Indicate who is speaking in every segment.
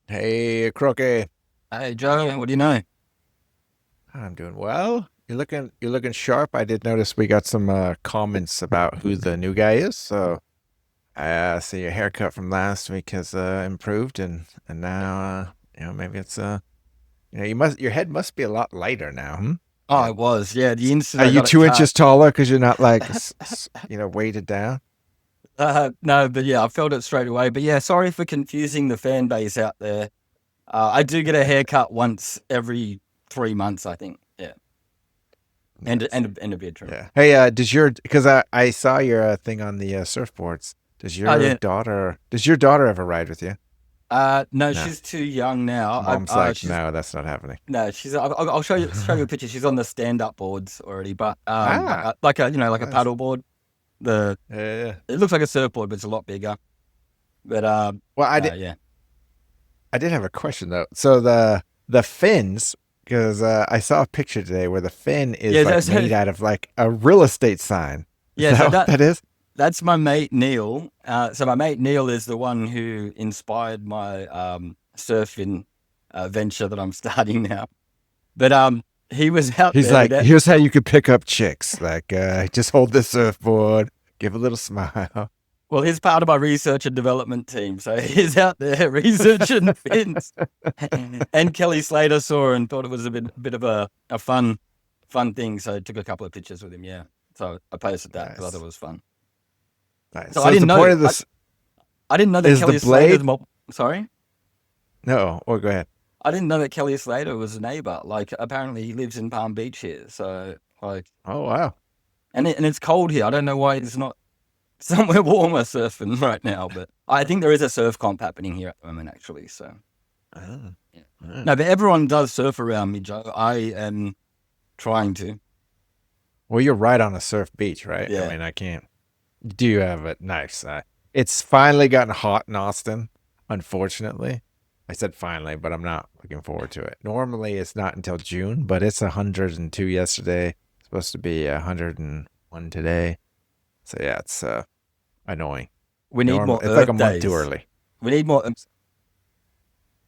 Speaker 1: Hey, Croquet.
Speaker 2: Hey Joe, what do you know?
Speaker 1: I'm doing well. You're looking sharp. I did notice we got some comments about who the new guy is. So I see your haircut from last week has improved, and now maybe it's your head must be a lot lighter now. Hmm?
Speaker 2: Oh,
Speaker 1: Yeah.
Speaker 2: it was. Yeah, the instant
Speaker 1: Are
Speaker 2: I
Speaker 1: you
Speaker 2: got it
Speaker 1: 2 inches
Speaker 2: cut.
Speaker 1: taller because you're not like weighted down?
Speaker 2: No, but yeah, I felt it straight away. But yeah, sorry for confusing the fan base out there. I do get a haircut once every 3 months, I think. Yeah, and
Speaker 1: Nice.
Speaker 2: and a beard trim.
Speaker 1: Yeah. Hey, because I saw your thing on the surfboards.
Speaker 2: Oh yeah.
Speaker 1: Does your daughter ever ride with you?
Speaker 2: No,
Speaker 1: No.
Speaker 2: she's too young now.
Speaker 1: Mom's like, no, that's not happening.
Speaker 2: No, she's. I'll show you a picture. She's on the stand up boards already, but
Speaker 1: Ah,
Speaker 2: like a like a
Speaker 1: nice.
Speaker 2: paddle board. The
Speaker 1: Yeah.
Speaker 2: It looks like a surfboard, but it's a lot bigger. But
Speaker 1: Well,
Speaker 2: yeah,
Speaker 1: I did have a question though. So the fins, because I saw a picture today where the fin is
Speaker 2: yeah.
Speaker 1: like made out of like a real estate sign. Is
Speaker 2: Yeah,
Speaker 1: that
Speaker 2: so
Speaker 1: what that is?
Speaker 2: that's my mate Neil. So my mate Neil is the one who inspired my surfing venture that I'm starting now. But he was out
Speaker 1: He's
Speaker 2: there with
Speaker 1: like,
Speaker 2: that.
Speaker 1: here's how you could pick up chicks. Like, just hold this surfboard, give a little smile.
Speaker 2: Well, he's part of my research and development team, so he's out there researching fins. And Kelly Slater saw and thought it was a bit of a fun thing, so I took a couple of pictures with him. Yeah, so I posted that because I thought
Speaker 1: Nice,
Speaker 2: it was fun.
Speaker 1: nice.
Speaker 2: So
Speaker 1: So is the point of this
Speaker 2: I didn't know that
Speaker 1: is the
Speaker 2: Kelly Slater's
Speaker 1: blade?
Speaker 2: mob. Sorry.
Speaker 1: No, or go ahead.
Speaker 2: I didn't know that Kelly Slater was a neighbor. Like, apparently he lives in Palm Beach here. So, like,
Speaker 1: Oh wow.
Speaker 2: and it's cold here. I don't know why it's not somewhere warmer surfing right now, but I think there is a surf comp happening here at the moment, actually. So,
Speaker 1: Oh,
Speaker 2: yeah.
Speaker 1: oh.
Speaker 2: No, but everyone does surf around me, Joe. I am trying to.
Speaker 1: Well, you're right on a surf beach, right? I
Speaker 2: Yeah.
Speaker 1: mean, I can't. Do you have it? Nice. It's finally gotten hot in Austin, unfortunately. I said finally, but I'm not looking forward to it. Normally, it's not until June, but it's 102 yesterday. It's supposed to be 101 today. So yeah, it's annoying.
Speaker 2: We need
Speaker 1: Normal.
Speaker 2: more
Speaker 1: It's like a
Speaker 2: Earth
Speaker 1: month too
Speaker 2: days.
Speaker 1: early.
Speaker 2: We need more.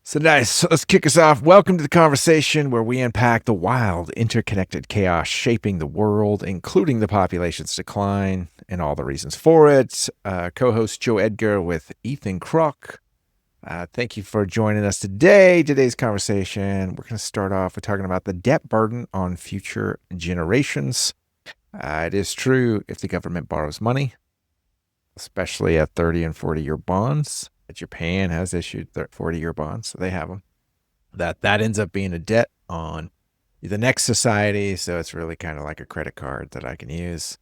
Speaker 1: So nice. So let's kick us off. Welcome to the conversation where we unpack the wild, interconnected chaos shaping the world, including the population's decline and all the reasons for it. Co-host Joe Edgar with Ethan Kroc. Thank you for joining us today. Today's conversation, we're going to start off with talking about the debt burden on future generations. It is true if the government borrows money, especially at 30 and 40-year bonds. Japan has issued 40-year bonds, so they have them. That ends up being a debt on the next society, so it's really kind of like a credit card that I can use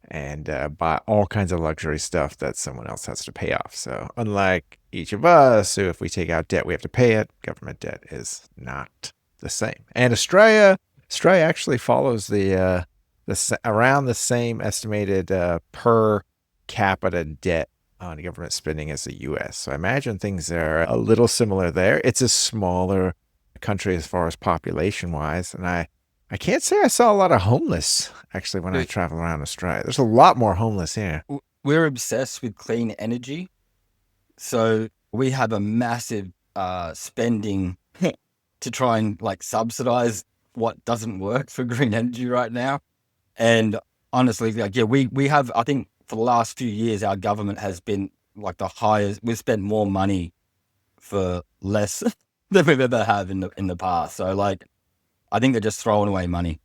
Speaker 1: and buy all kinds of luxury stuff that someone else has to pay off. So unlike each of us, who if we take out debt, we have to pay it, government debt is not the same. And Australia actually follows around the same estimated per capita debt on government spending as the U.S. So I imagine things are a little similar there. It's a smaller country as far as population wise, and I can't say I saw a lot of homeless actually when I
Speaker 2: Dude,
Speaker 1: travel around Australia. There's a lot more homeless here.
Speaker 2: we're obsessed with clean energy. So we have a massive spending to try and like subsidize what doesn't work for green energy right now. And honestly, like, yeah, we have, I think for the last few years, our government has been like the highest. We've spent more money for less than we've ever have in the past. So like, I think they're just throwing away money,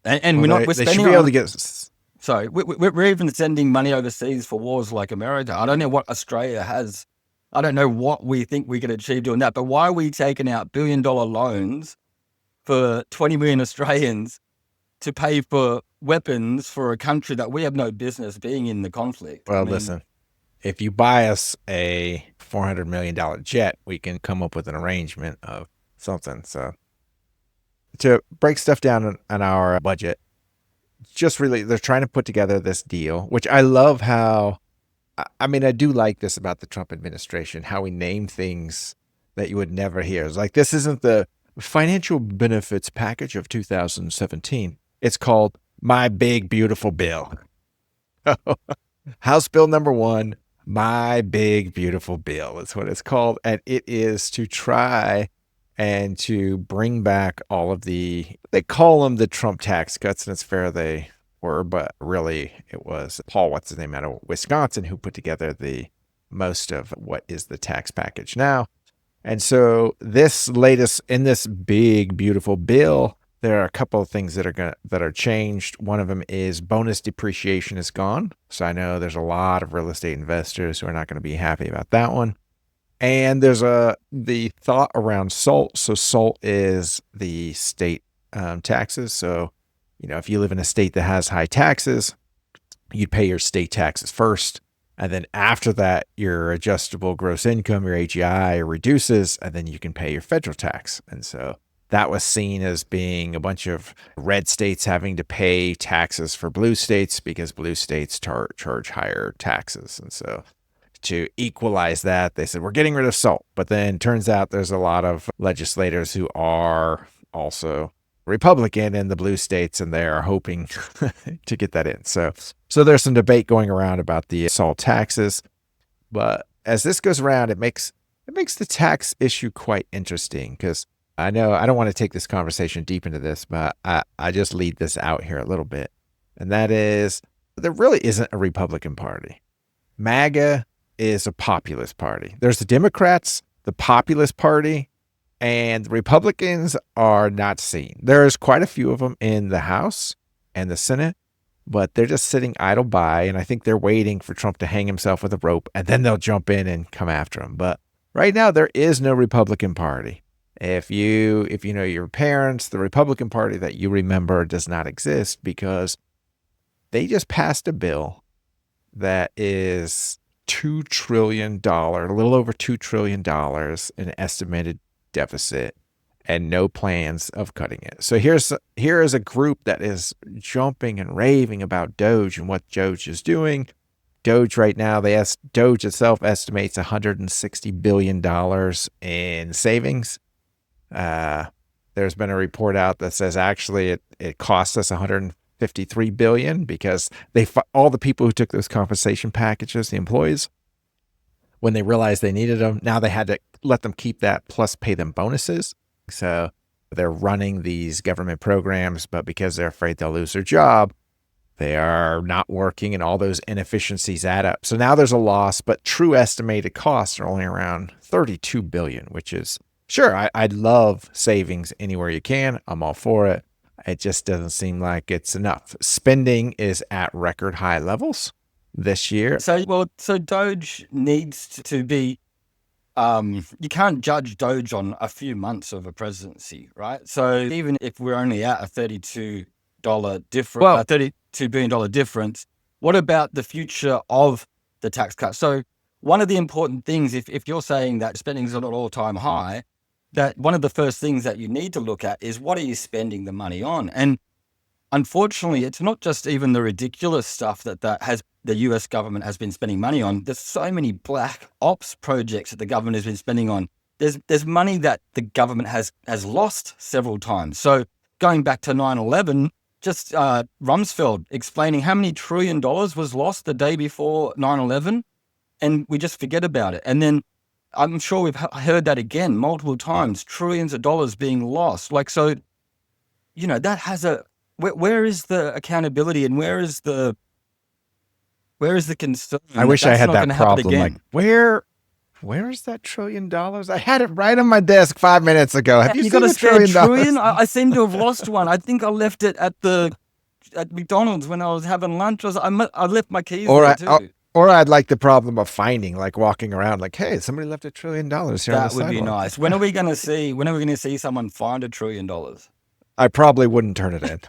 Speaker 2: and
Speaker 1: Well,
Speaker 2: we're
Speaker 1: they should
Speaker 2: spending
Speaker 1: be
Speaker 2: it
Speaker 1: able to
Speaker 2: on.
Speaker 1: get.
Speaker 2: Sorry, we're even sending money overseas for wars like America. I don't know what Australia has. I don't know what we think we can achieve doing that. But why are we taking out billion-dollar loans for 20 million Australians to pay for weapons for a country that we have no business being in the conflict? I
Speaker 1: Well,
Speaker 2: mean,
Speaker 1: listen, if you buy us a $400 million jet, we can come up with an arrangement of something. So to break stuff down on our budget, just really they're trying to put together this deal, which I love how I mean, I do like this about the Trump administration, how we name things that you would never hear. It's like this isn't the financial benefits package of 2017. It's called My Big Beautiful Bill. House Bill number one, My Big Beautiful Bill is what it's called. And it is to try and to bring back all of they call them the Trump tax cuts, and it's fair they were, but really it was Paul, what's his name, out of Wisconsin, who put together the most of what is the tax package now. And so this latest, in this big, beautiful bill, there are a couple of things that are changed. One of them is bonus depreciation is gone. So I know there's a lot of real estate investors who are not going to be happy about that one. And there's the thought around SALT. So SALT is the state taxes. So, if you live in a state that has high taxes, you'd pay your state taxes first. And then after that, your adjustable gross income, your AGI, reduces, and then you can pay your federal tax. And so that was seen as being a bunch of red states having to pay taxes for blue states because blue states charge higher taxes. And so to equalize that, they said, we're getting rid of SALT. But then turns out there's a lot of legislators who are also Republican in the blue states, and they are hoping to get that in. So there's some debate going around about the SALT taxes. But as this goes around, it makes the tax issue quite interesting, because I know I don't want to take this conversation deep into this, but I just lead this out here a little bit. And that is, there really isn't a Republican Party. MAGA is a populist party. There's the Democrats, the populist party, and the Republicans are not seen. There's quite a few of them in the House and the Senate, but they're just sitting idle by. And I think they're waiting for Trump to hang himself with a rope, and then they'll jump in and come after him. But right now, there is no Republican Party. If you know your parents, the Republican Party that you remember does not exist, because they just passed a bill that is $2 trillion, a little over $2 trillion in estimated deficit, and no plans of cutting it. So here is a group that is jumping and raving about Doge and what Doge is doing. Doge right now, Doge itself estimates $160 billion in savings. There's been a report out that says actually it cost us $153 billion, because all the people who took those compensation packages, the employees, when they realized they needed them, now they had to let them keep that plus pay them bonuses. So they're running these government programs, but because they're afraid they'll lose their job, they are not working, and all those inefficiencies add up. So now there's a loss, but true estimated costs are only around $32 billion, which is, sure, I'd love savings anywhere you can. I'm all for it. It just doesn't seem like it's enough. Spending is at record high levels this year.
Speaker 2: So Doge needs to be, you can't judge Doge on a few months of a presidency, right? So even if we're only at a $32 billion difference, what about the future of the tax cut? So one of the important things, if you're saying that spending is at an all-time high, that one of the first things that you need to look at is, what are you spending the money on? And unfortunately, it's not just even the ridiculous stuff that the US government has been spending money on. There's so many black ops projects that the government has been spending on. There's money that the government has lost several times. So going back to 9/11, just Rumsfeld explaining how many $1 trillion was lost the day before 9/11, and we just forget about it. And then I'm sure we've heard that again multiple times, trillions of dollars being lost. So, that has where is the accountability, and where is the concern?
Speaker 1: I wish I had that problem. Like, where is that $1 trillion? I had it right on my desk 5 minutes ago. Have you seen $1 trillion?
Speaker 2: I seem to have lost one. I think I left it at McDonald's when I was having lunch. I left my keys there too.
Speaker 1: Or I'd like the problem of finding, like walking around, like, hey, somebody left $1 trillion here on the sidewalk.
Speaker 2: That would be nice. When are we going to see someone find $1 trillion?
Speaker 1: I probably wouldn't turn it in.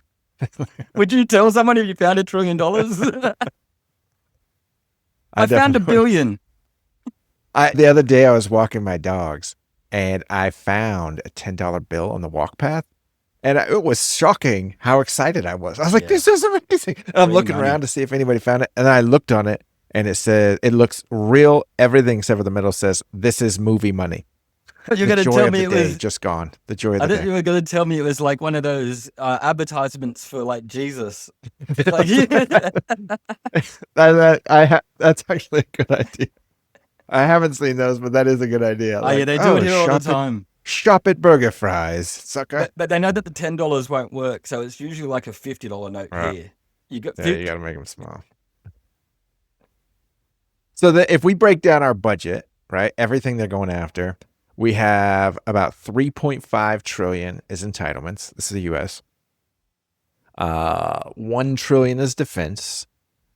Speaker 2: Would you tell someone if you found $1 trillion? I found $1 billion.
Speaker 1: The other day I was walking my dogs, and I found a $10 bill on the walk path. And it was shocking how excited I was. I was like, this is amazing. And I'm looking around to see if anybody found it. And I looked on it, and it said, it looks real. Everything except for the middle says, this is movie money.
Speaker 2: You're
Speaker 1: The
Speaker 2: going to
Speaker 1: joy
Speaker 2: tell
Speaker 1: of
Speaker 2: me
Speaker 1: the
Speaker 2: it
Speaker 1: day
Speaker 2: was.
Speaker 1: just gone. The joy of
Speaker 2: I
Speaker 1: the
Speaker 2: thought
Speaker 1: day.
Speaker 2: you were going to tell me it was like one of those advertisements for like Jesus. Like, yeah.
Speaker 1: That's actually a good idea. I haven't seen those, but that is a good idea.
Speaker 2: Oh yeah,
Speaker 1: Like,
Speaker 2: they do it
Speaker 1: oh,
Speaker 2: here all the time.
Speaker 1: shop at Burger Fries, sucker.
Speaker 2: But they know that the $10 won't work, so it's usually like a $50 note
Speaker 1: Right.
Speaker 2: here. You got
Speaker 1: Yeah, you
Speaker 2: 50.
Speaker 1: got to make them small. So that if we break down our budget, right, everything they're going after, we have about 3.5 trillion is entitlements. This is the U.S. 1 trillion is defense.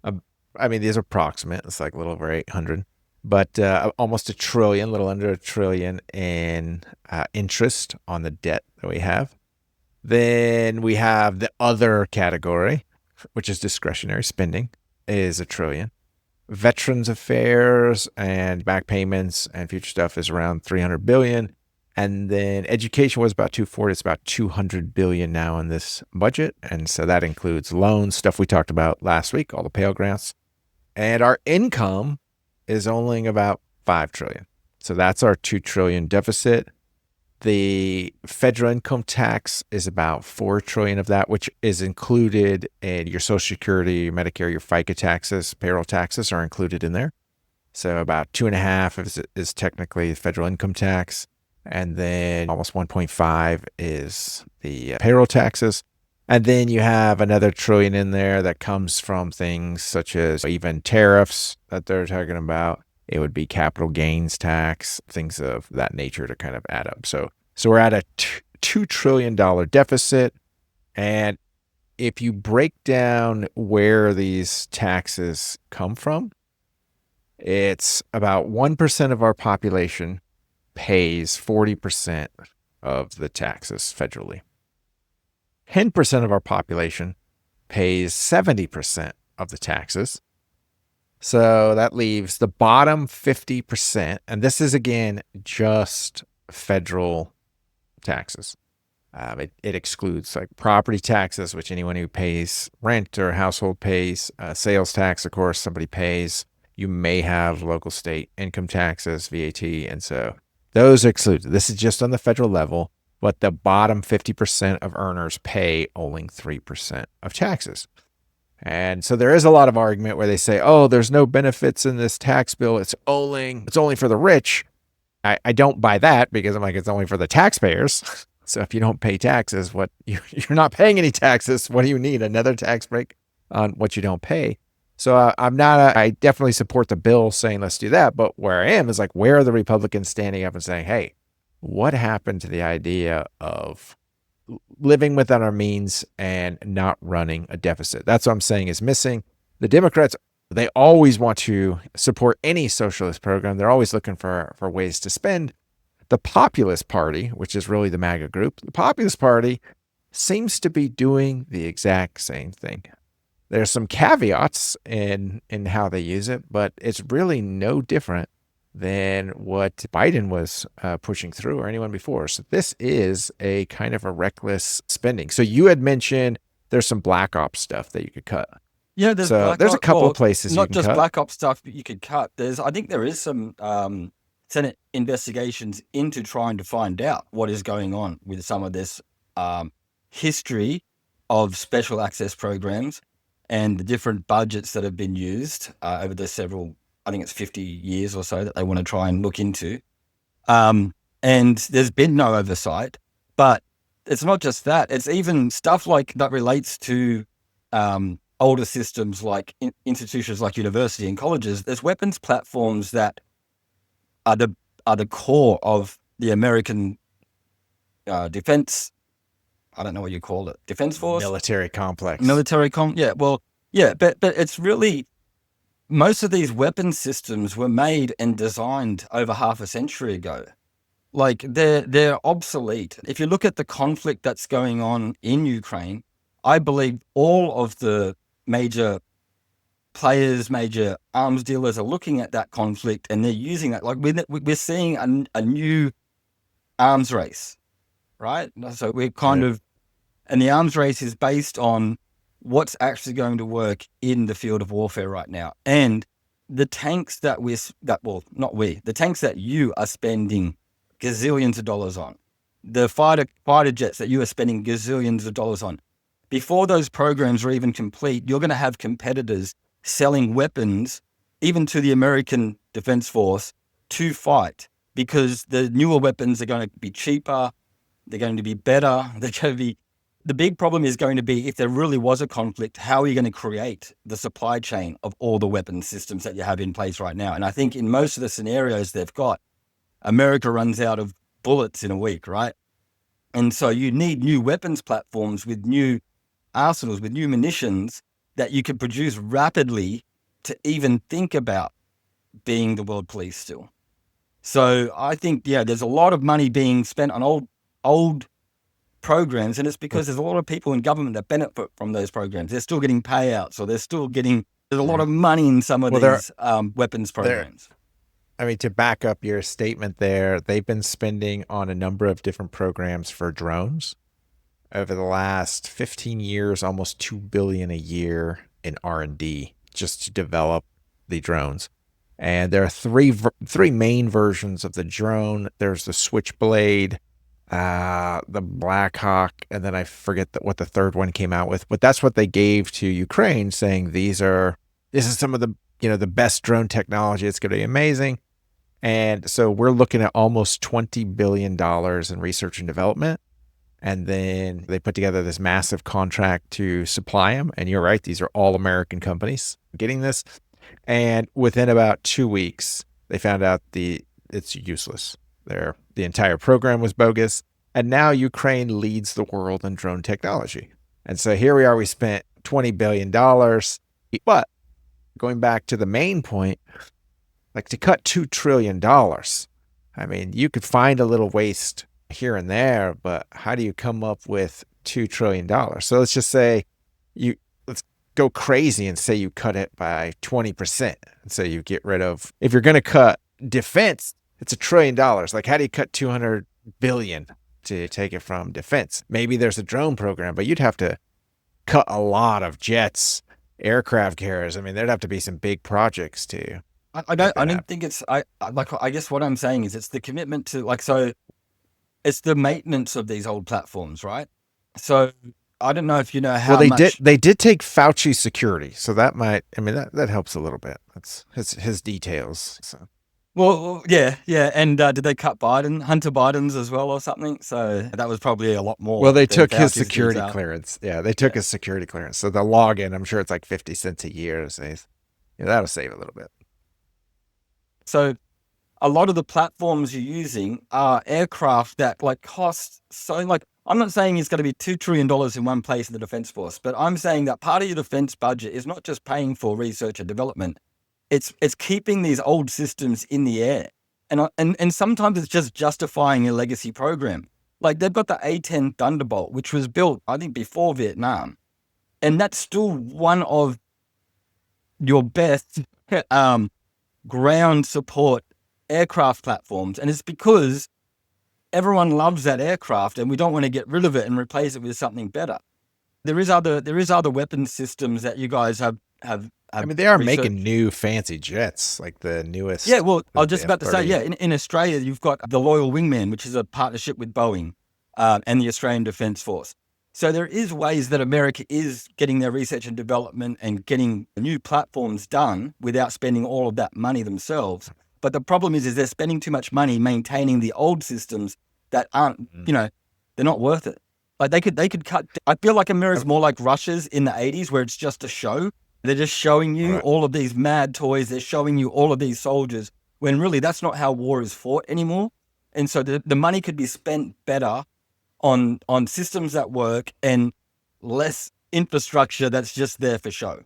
Speaker 1: Uh, I mean, these are approximate. It's like a little over 800, but almost a trillion, a little under a trillion in interest on the debt that we have. Then we have the other category, which is discretionary spending, is a trillion. Veterans affairs and back payments and future stuff is around 300 billion. And then education was about 240. It's about 200 billion now in this budget. And so that includes loans, stuff we talked about last week, all the Pell grants. And our income is only about 5 trillion. So that's our 2 trillion deficit. The federal income tax is about 4 trillion of that, which is included in your Social Security, your Medicare, your FICA taxes, payroll taxes are included in there. So about 2.5 is technically federal income tax. And then almost 1.5 is the payroll taxes. And then you have another trillion in there that comes from things such as even tariffs that they're talking about. It would be capital gains tax, things of that nature to kind of add up. So we're at a $2 trillion deficit. And if you break down where these taxes come from, it's about 1% of our population pays 40% of the taxes federally. 10% of our population pays 70% of the taxes. So that leaves the bottom 50%. And this is, again, just federal taxes. It excludes like property taxes, which anyone who pays rent or household pays, sales tax, of course, somebody pays. You may have local state income taxes, VAT. And so those are excluded. This is just on the federal level, but the bottom 50% of earners pay only 3% of taxes. And so there is a lot of argument where they say, oh, there's no benefits in this tax bill. It's only for the rich. I don't buy that because I'm like, it's only for the taxpayers. So if you don't pay taxes, you're not paying any taxes. What do you need? Another tax break on what you don't pay? So I definitely support the bill saying let's do that. But where I am is like, where are the Republicans standing up and saying, hey, what happened to the idea of living within our means and not running a deficit? That's what I'm saying is missing. The Democrats, they always want to support any socialist program. They're always looking for ways to spend. The Populist Party, which is really the MAGA group, the Populist Party seems to be doing the exact same thing. There's some caveats in how they use it, but it's really no different than what Biden was pushing through or anyone before. So this is a kind of a reckless spending. So you had mentioned there's some black ops stuff that you could cut.
Speaker 2: Yeah, there's
Speaker 1: a couple of places you
Speaker 2: not
Speaker 1: can
Speaker 2: just
Speaker 1: cut.
Speaker 2: black ops stuff that you could cut. I think there is some Senate investigations into trying to find out what is going on with some of this history of special access programs and the different budgets that have been used over the several, I think it's 50 years or so that they want to try and look into. And there's been no oversight, but it's not just that. It's even stuff like that relates to older systems like institutions like university and colleges. There's weapons platforms that are the core of the American defense. I don't know what you call it. Defense force?
Speaker 1: Military complex.
Speaker 2: Yeah, well, yeah, but it's really, most of these weapon systems were made and designed over half a century ago. Like they're obsolete. If you look at the conflict that's going on in Ukraine, I believe all of the major players, major arms dealers are looking at that conflict and they're using that. Like we're seeing a new arms race, right? So we're kind of, and the arms race is based on what's actually going to work in the field of warfare right now. And the tanks that the tanks that you are spending gazillions of dollars on, the fighter jets that you are spending gazillions of dollars on. Before those programs are even complete, you're going to have competitors selling weapons, even to the American Defense Force, to fight, because the newer weapons are going to be cheaper, they're going to be better, they're going to be... The big problem is going to be, if there really was a conflict, how are you going to create the supply chain of all the weapon systems that you have in place right now? And I think in most of the scenarios they've got, America runs out of bullets in a week, right? And so you need new weapons platforms with new arsenals, with new munitions that you can produce rapidly to even think about being the world police still. So I think, there's a lot of money being spent on old programs, and it's because there's a lot of people in government that benefit from those programs. They're still getting payouts, or there's a lot of money in some of these weapons programs.
Speaker 1: To back up your statement there, they've been spending on a number of different programs for drones over the last 15 years, almost $2 billion a year in R&D just to develop the drones. And there are three main versions of the drone. There's the Switchblade, the Blackhawk, and then I forget what the third one came out with. But that's what they gave to Ukraine, saying this is some of the the best drone technology. It's going to be amazing. And so we're looking at almost $20 billion in research and development. And then they put together this massive contract to supply them. And you're right, these are all American companies getting this. And within about 2 weeks, they found out it's useless. The entire program was bogus. And now Ukraine leads the world in drone technology. And so here we are, we spent $20 billion. But going back to the main point, like to cut $2 trillion, you could find a little waste here and there, but how do you come up with $2 trillion? So let's just say let's go crazy and say you cut it by 20%. And so you get rid of, if you're going to cut defense, it's $1 trillion. Like, how do you cut 200 billion to take it from defense? Maybe there's a drone program, but you'd have to cut a lot of jets, aircraft carriers. There'd have to be some big projects too.
Speaker 2: I don't think it's, I guess what I'm saying is it's the commitment to, it's the maintenance of these old platforms, right? So I don't know if you know how much...
Speaker 1: They did take Fauci's security, so that might, that helps a little bit. That's his details. So.
Speaker 2: Well, yeah. And did they cut Hunter Biden's as well or something? So that was probably a lot more.
Speaker 1: Well, they took his security clearance. Yeah, they took his security clearance. So the login, I'm sure it's like 50 cents a year. So that'll save a little bit.
Speaker 2: So a lot of the platforms you're using are aircraft that cost so I'm not saying it's going to be $2 trillion in one place in the Defense Force, but I'm saying that part of your defense budget is not just paying for research and development. It's keeping these old systems in the air. And sometimes it's just justifying a legacy program. Like they've got the A-10 Thunderbolt, which was built, I think, before Vietnam. And that's still one of your best ground support aircraft platforms. And it's because everyone loves that aircraft and we don't want to get rid of it and replace it with something better. There is other weapon systems that you guys have
Speaker 1: they are making new fancy jets, like the newest.
Speaker 2: Yeah, well, I was just about to say, in Australia, you've got the Loyal Wingman, which is a partnership with Boeing and the Australian Defence Force. So there is ways that America is getting their research and development and getting new platforms done without spending all of that money themselves. But the problem is they're spending too much money maintaining the old systems that aren't, they're not worth it. Like they could cut. I feel like America's more like Russia's in the 80s, where it's just a show. They're just showing you all of these mad toys. They're showing you all of these soldiers, when really that's not how war is fought anymore. And so the money could be spent better on systems that work and less infrastructure that's just there for show.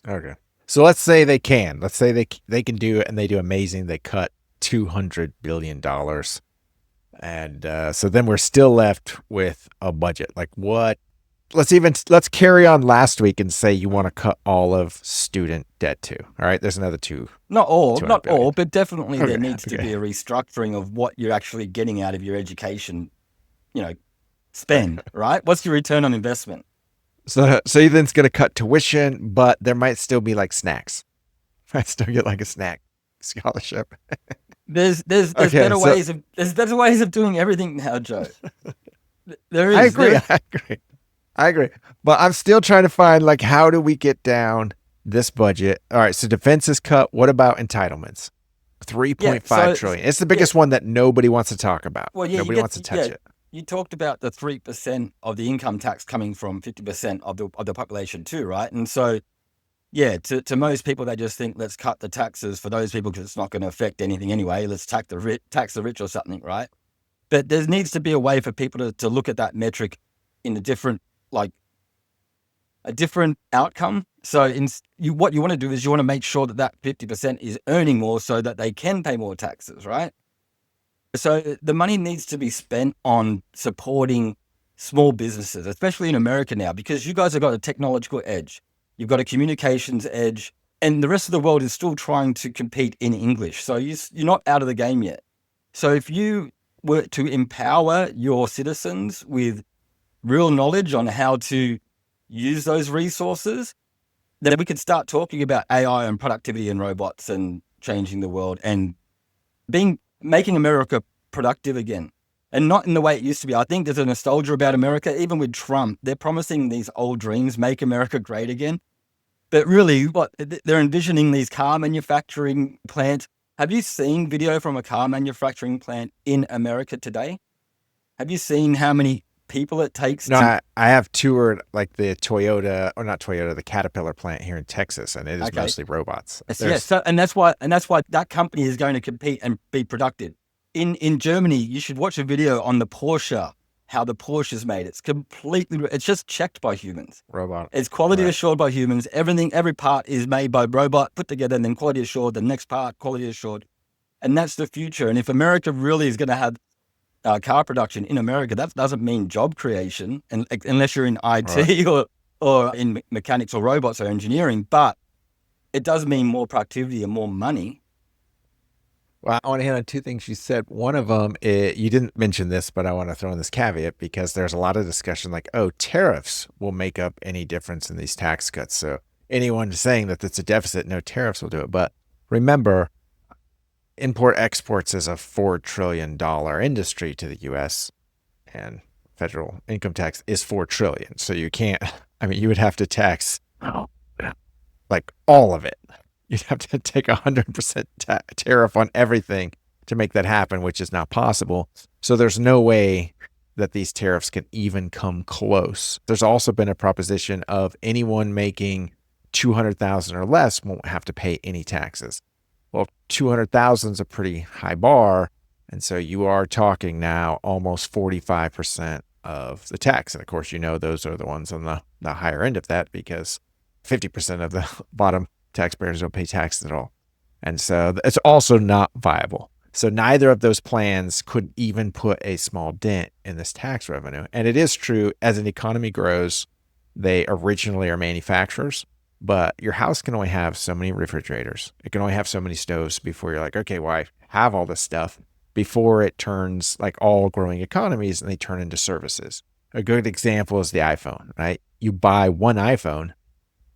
Speaker 1: Okay. So let's say they can. Let's say they can do it and they do amazing. They cut $200 billion. And so then we're still left with a budget. Like what? Let's carry on last week and say you want to cut all of student debt too. All right. There's another two.
Speaker 2: Not all, but definitely there needs to be a restructuring of what you're actually getting out of your education, spend, right? What's your return on investment?
Speaker 1: So then it's going to cut tuition, but there might still be like snacks. Might still get like a snack scholarship.
Speaker 2: There's
Speaker 1: Okay,
Speaker 2: better
Speaker 1: so
Speaker 2: ways of doing everything now, Joe. There
Speaker 1: I
Speaker 2: is
Speaker 1: agree.
Speaker 2: there.
Speaker 1: I agree. But I'm still trying to find like how do we get down this budget? All right, so defense is cut. What about entitlements?
Speaker 2: Yeah.
Speaker 1: 3.5
Speaker 2: So
Speaker 1: trillion. It's the
Speaker 2: yeah.
Speaker 1: biggest one that nobody wants to talk about.
Speaker 2: Well, yeah.
Speaker 1: Nobody wants to touch it.
Speaker 2: You talked about the 3% of the income tax coming from 50% of the population too, right? And so yeah, to most people, they just think let's cut the taxes for those people because it's not going to affect anything anyway. Let's tax the rich or something, right? But there needs to be a way for people to look at that metric in a different outcome. So what you want to do is you want to make sure that 50% is earning more so that they can pay more taxes, right? So the money needs to be spent on supporting small businesses, especially in America now, because you guys have got a technological edge. You've got a communications edge, and the rest of the world is still trying to compete in English. So you're not out of the game yet. So if you were to empower your citizens with real knowledge on how to use those resources, then we could start talking about AI and productivity and robots and changing the world and making America productive again. And not in the way it used to be. I think there's a nostalgia about America. Even with Trump, they're promising these old dreams, make America great again. But really, they're envisioning these car manufacturing plants. Have you seen video from a car manufacturing plant in America today? Have you seen how many people it takes
Speaker 1: No,
Speaker 2: to?
Speaker 1: I have toured like the Toyota, or not Toyota, the Caterpillar plant here in Texas, and it is
Speaker 2: Okay,
Speaker 1: mostly robots.
Speaker 2: yeah.
Speaker 1: There's
Speaker 2: So, and that's why that company is going to compete and be productive. In Germany, you should watch a video on the Porsche, how the Porsche is made. It's just checked by humans.
Speaker 1: robot,
Speaker 2: It's quality
Speaker 1: right?
Speaker 2: assured by humans. Every part is made by robot, put together, and then quality assured. The next part, quality assured, and that's the future. And if America really is going to have car production in America, that doesn't mean job creation, and unless you're in
Speaker 1: Right.
Speaker 2: IT or in mechanics or robots or engineering, but it does mean more productivity and more money.
Speaker 1: Well, I want to hit on two things you said. One of them, you didn't mention this, but I want to throw in this caveat because there's a lot of discussion like, oh, tariffs will make up any difference in these tax cuts. So anyone saying that it's a deficit, no tariffs will do it. But remember, import exports is a $4 trillion industry to the U.S. and federal income tax is $4 trillion. So you can't, I mean, you would have to tax like all of it. You'd have to take 100% tariff on everything to make that happen, which is not possible. So there's no way that these tariffs can even come close. There's also been a proposition of anyone making 200,000 or less won't have to pay any taxes. Well, 200,000 is a pretty high bar. And so you are talking now almost 45% of the tax. And of course, those are the ones on the higher end of that because 50% of the bottom taxpayers don't pay taxes at all. And so it's also not viable. So neither of those plans could even put a small dent in this tax revenue. And it is true, as an economy grows, they originally are manufacturers, but your house can only have so many refrigerators. It can only have so many stoves before you're like, okay, well, I have all this stuff before it turns like all growing economies and they turn into services. A good example is the iPhone, right? You buy one iPhone,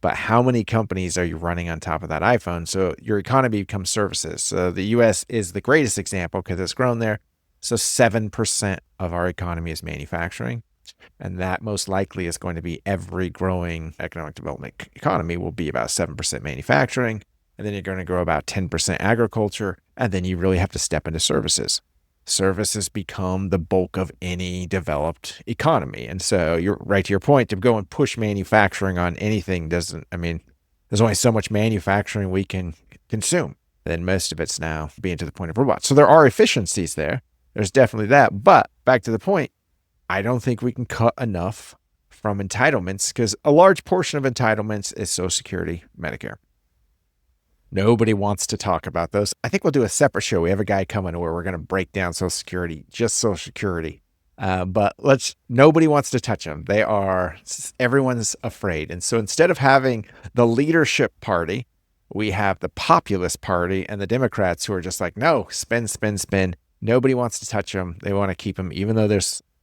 Speaker 1: but how many companies are you running on top of that iPhone? So your economy becomes services. So the US is the greatest example because it's grown there. So 7% of our economy is manufacturing. And that most likely is going to be every growing economic development economy will be about 7% manufacturing. And then you're going to grow about 10% agriculture. And then you really have to step into services. Services become the bulk of any developed economy. And so you're right to your point, to go and push manufacturing on anything there's only so much manufacturing we can consume. Then most of it's now being to the point of robots. So there are efficiencies there. There's definitely that. But back to the point, I don't think we can cut enough from entitlements because a large portion of entitlements is Social Security, Medicare. Nobody wants to talk about those. I think we'll do a separate show. We have a guy coming where we're going to break down Social Security, just Social Security. But nobody wants to touch them. Everyone's afraid. And so instead of having the leadership party, we have the populist party and the Democrats who are just like, no, spend, spend, spend. Nobody wants to touch them. They want to keep them, even though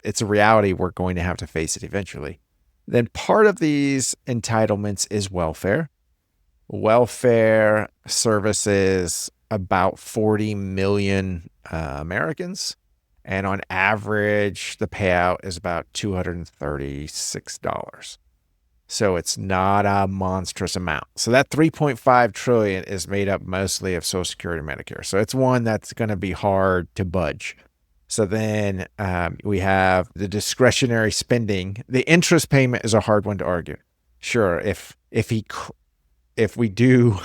Speaker 1: it's a reality. We're going to have to face it eventually. Then part of these entitlements is welfare. Welfare services about 40 million Americans. And on average, the payout is about $236. So it's not a monstrous amount. So that 3.5 trillion is made up mostly of Social Security and Medicare. So it's one that's going to be hard to budge. So then we have the discretionary spending. The interest payment is a hard one to argue. Sure, if we do,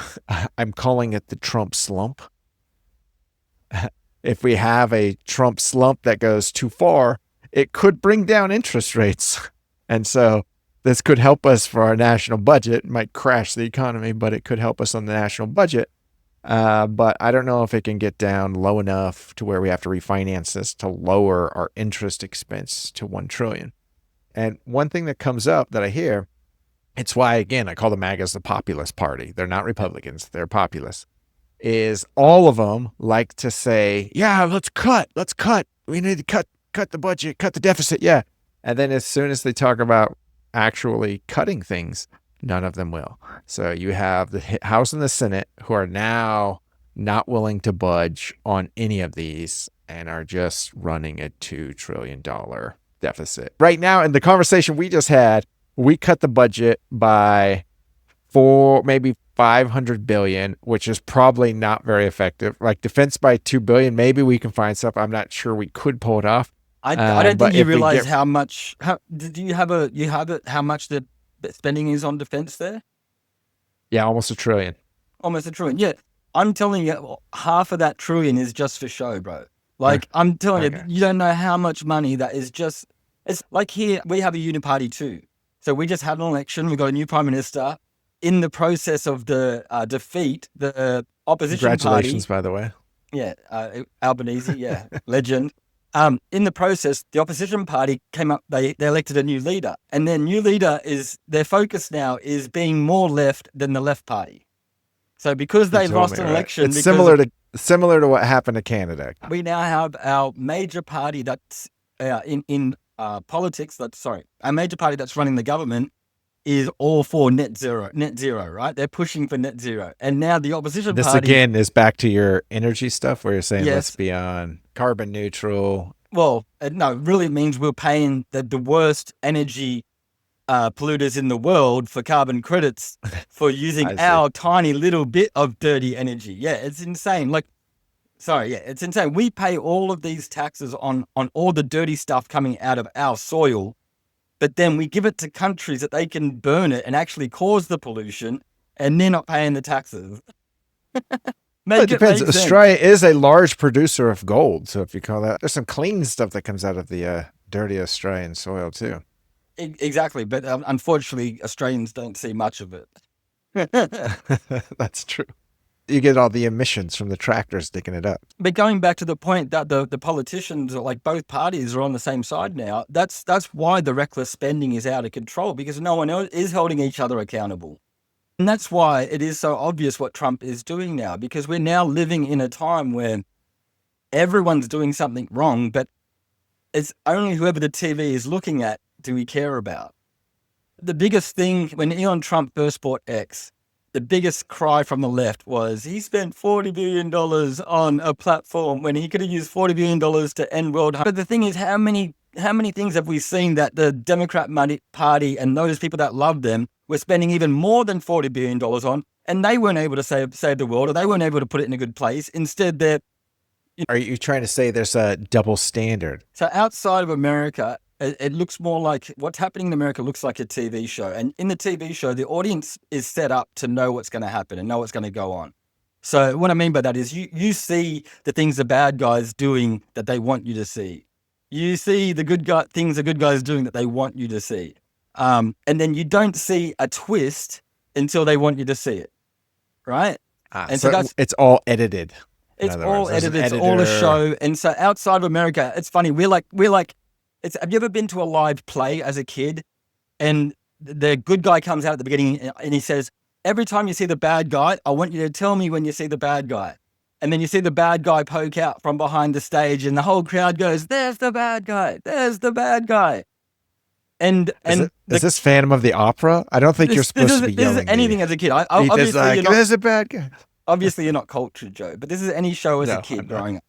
Speaker 1: I'm calling it the Trump slump. If we have a Trump slump that goes too far, it could bring down interest rates. And so this could help us for our national budget. It might crash the economy, but it could help us on the national budget. But I don't know if it can get down low enough to where we have to refinance this to lower our interest expense to 1 trillion. And one thing that comes up that I hear, it's why, again, I call the MAGAs the populist party. They're not Republicans. They're populists. Is all of them like to say, yeah, let's cut. We need to cut the budget, cut the deficit. Yeah. And then as soon as they talk about actually cutting things, none of them will. So you have the House and the Senate who are now not willing to budge on any of these and are just running a $2 trillion deficit. Right now, in the conversation we just had, we cut the budget by maybe 500 billion, which is probably not very effective. Like defense by 2 billion, maybe we can find stuff. I'm not sure we could pull it off.
Speaker 2: I don't think you realize how much. How much the spending is on defense there?
Speaker 1: Yeah, almost $1 trillion.
Speaker 2: Almost $1 trillion. Yeah, I'm telling you, half of that trillion is just for show, bro. Like I'm telling you, you don't know how much money that is just. It's like here we have a uniparty too. So we just had an election. We got a new prime minister. In the process of the defeat, the opposition
Speaker 1: Congratulations,
Speaker 2: party,
Speaker 1: by the way.
Speaker 2: Yeah, Albanese, yeah, legend. In the process, the opposition party came up, they elected a new leader. And their new leader their focus now is being more left than the left party. So because they lost an election...
Speaker 1: It's similar to what happened to Canada.
Speaker 2: We now have our major party that's in politics, our major party that's running the government is all for net zero, right? They're pushing for net zero. And now the opposition party...
Speaker 1: This again is back to your energy stuff where you're saying let's be on carbon neutral.
Speaker 2: Well, no, it really means we're paying the worst energy polluters in the world for carbon credits for using our tiny little bit of dirty energy. Yeah, it's insane. It's insane. We pay all of these taxes on all the dirty stuff coming out of our soil, but then we give it to countries that they can burn it and actually cause the pollution, and they're not paying the taxes.
Speaker 1: It depends. Australia is a large producer of gold, so if you call that, there's some clean stuff that comes out of the dirty Australian soil too.
Speaker 2: Exactly, but unfortunately, Australians don't see much of it.
Speaker 1: That's true. You get all the emissions from the tractors digging it up.
Speaker 2: But going back to the point that the politicians, like both parties, are on the same side now, that's why the reckless spending is out of control, because no one is holding each other accountable. And that's why it is so obvious what Trump is doing now, because we're now living in a time where everyone's doing something wrong, but it's only whoever the TV is looking at do we care about. The biggest thing, when Elon Trump first bought X, the biggest cry from the left was he spent $40 billion on a platform when he could have used $40 billion to end world hunger. But the thing is, how many things have we seen that the Democrat Party and those people that love them were spending even more than $40 billion on, and they weren't able to save the world, or they weren't able to put it in a good place. Instead, they're...
Speaker 1: Are you trying to say there's a double standard?
Speaker 2: So outside of America, it looks more like what's happening in America looks like a TV show. And in the TV show, the audience is set up to know what's going to happen and know what's going to go on. So what I mean by that is you see the things the bad guys doing that they want you to see. You see the things the good guys doing that they want you to see. And then you don't see a twist until they want you to see it. Right?
Speaker 1: And so it's all edited.
Speaker 2: It's all edited. It's all a show. And so outside of America, it's funny. We're like, have you ever been to a live play as a kid? And the good guy comes out at the beginning and he says, every time you see the bad guy, I want you to tell me when you see the bad guy. And then you see the bad guy poke out from behind the stage and the whole crowd goes, there's the bad guy. There's the bad guy. And
Speaker 1: is this Phantom of the Opera? I don't think you're supposed to be yelling.
Speaker 2: This is anything as a kid.
Speaker 1: He's like, there's a bad guy.
Speaker 2: obviously you're not cultured, Joe, but this is any show as a
Speaker 1: No,
Speaker 2: kid
Speaker 1: I'm not.
Speaker 2: growing up.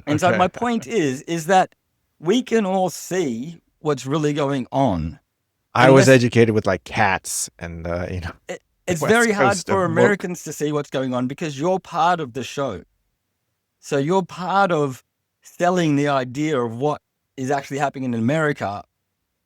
Speaker 2: And so
Speaker 1: Okay.
Speaker 2: my point is that we can all see what's really going on.
Speaker 1: I was
Speaker 2: Unless
Speaker 1: educated with like cats and
Speaker 2: it's
Speaker 1: West
Speaker 2: very hard
Speaker 1: Coast
Speaker 2: for
Speaker 1: of book.
Speaker 2: Americans to see what's going on because you're part of the show. So you're part of selling the idea of what is actually happening in America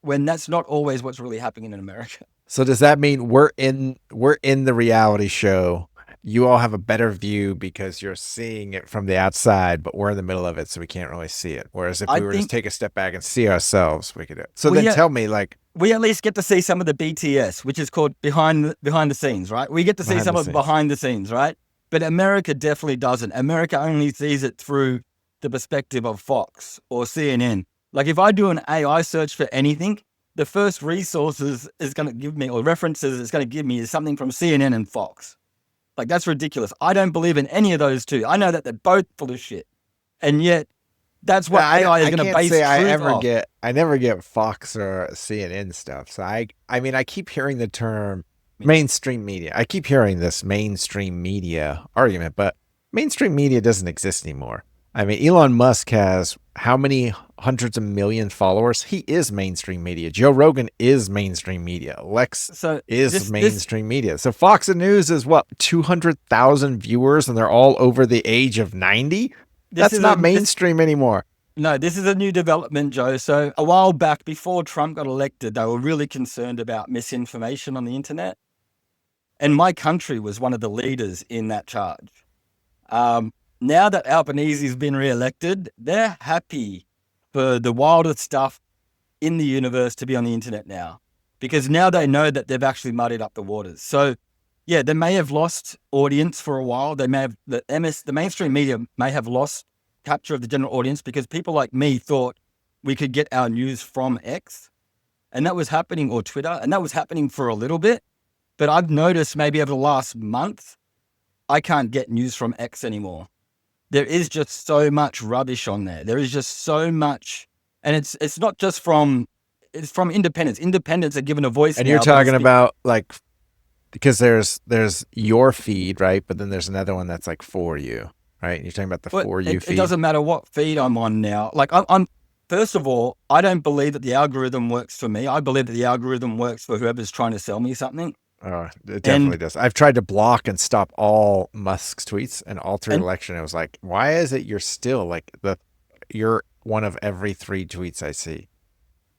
Speaker 2: when that's not always what's really happening in America.
Speaker 1: So does that mean we're in the reality show? You all have a better view because you're seeing it from the outside, but we're in the middle of it, so we can't really see it. Whereas if
Speaker 2: I
Speaker 1: we were to just
Speaker 2: think
Speaker 1: take a step back and see ourselves, we could do it. So then
Speaker 2: we
Speaker 1: tell me, like,
Speaker 2: we at least get to see some of the BTS, which is called behind the scenes, right? We get to see
Speaker 1: behind
Speaker 2: some
Speaker 1: the
Speaker 2: of
Speaker 1: scenes.
Speaker 2: behind the scenes, right? But America definitely doesn't. America only sees it through the perspective of Fox or CNN. Like if I do an AI search for anything, the first resources is going to give me or references it's going to give me is something from CNN and Fox. Like that's ridiculous. I don't believe in any of those two. I know that they're both full of shit. And yet that's what AI is
Speaker 1: I
Speaker 2: going to
Speaker 1: can't
Speaker 2: base
Speaker 1: say
Speaker 2: truth off.
Speaker 1: I never get Fox or CNN stuff. So I mean, I keep hearing the term mainstream media. I keep hearing this mainstream media argument, but mainstream media doesn't exist anymore. I mean, Elon Musk has how many hundreds of million followers? He is mainstream media. Joe Rogan is mainstream media. Lex
Speaker 2: So
Speaker 1: is mainstream media. So Fox News is what, 200,000 viewers and they're all over the age of 90? That's not mainstream anymore.
Speaker 2: No, this is a new development, Joe. So a while back, before Trump got elected, they were really concerned about misinformation on the internet. And my country was one of the leaders in that charge. Now that Albanese's been re-elected, they're happy for the wildest stuff in the universe to be on the internet now. Because now they know that they've actually muddied up the waters. So yeah, they may have lost audience for a while. They may have the mainstream media may have lost capture of the general audience because people like me thought we could get our news from X, and that was happening, or Twitter, and that was happening for a little bit. But I've noticed maybe over the last month, I can't get news from X anymore. There is just so much rubbish on there. There is just so much, and it's not just from it's from independents. Independents are given a voice.
Speaker 1: And
Speaker 2: now
Speaker 1: you're talking about like because there's your feed, right? But then there's another one that's like for you, right? You're talking about the for you feed.
Speaker 2: It doesn't matter what feed I'm on now. Like I'm first of all, I don't believe that the algorithm works for me. I believe that the algorithm works for whoever's trying to sell me something.
Speaker 1: Oh, it definitely does. I've tried to block and stop all Musk's tweets and alter election. It was like, why is it you're still like you're one of every 3 tweets I see?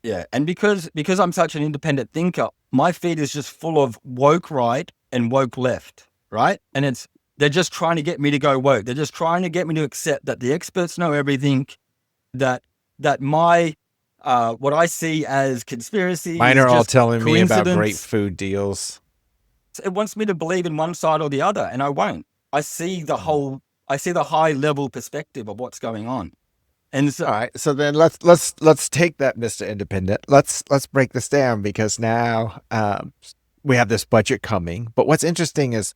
Speaker 2: Yeah, and because I'm such an independent thinker, my feed is just full of woke right and woke left, right? And they're just trying to get me to go woke. They're just trying to get me to accept that the experts know everything, that my what I see as conspiracy.
Speaker 1: Mine are all telling me about great
Speaker 2: coincidence.
Speaker 1: food deals.
Speaker 2: It wants me to believe in one side or the other, and I won't. I see the high level perspective of what's going on. And so,
Speaker 1: all right, so then let's take that, Mr. Independent. Let's break this down because now we have this budget coming. But what's interesting is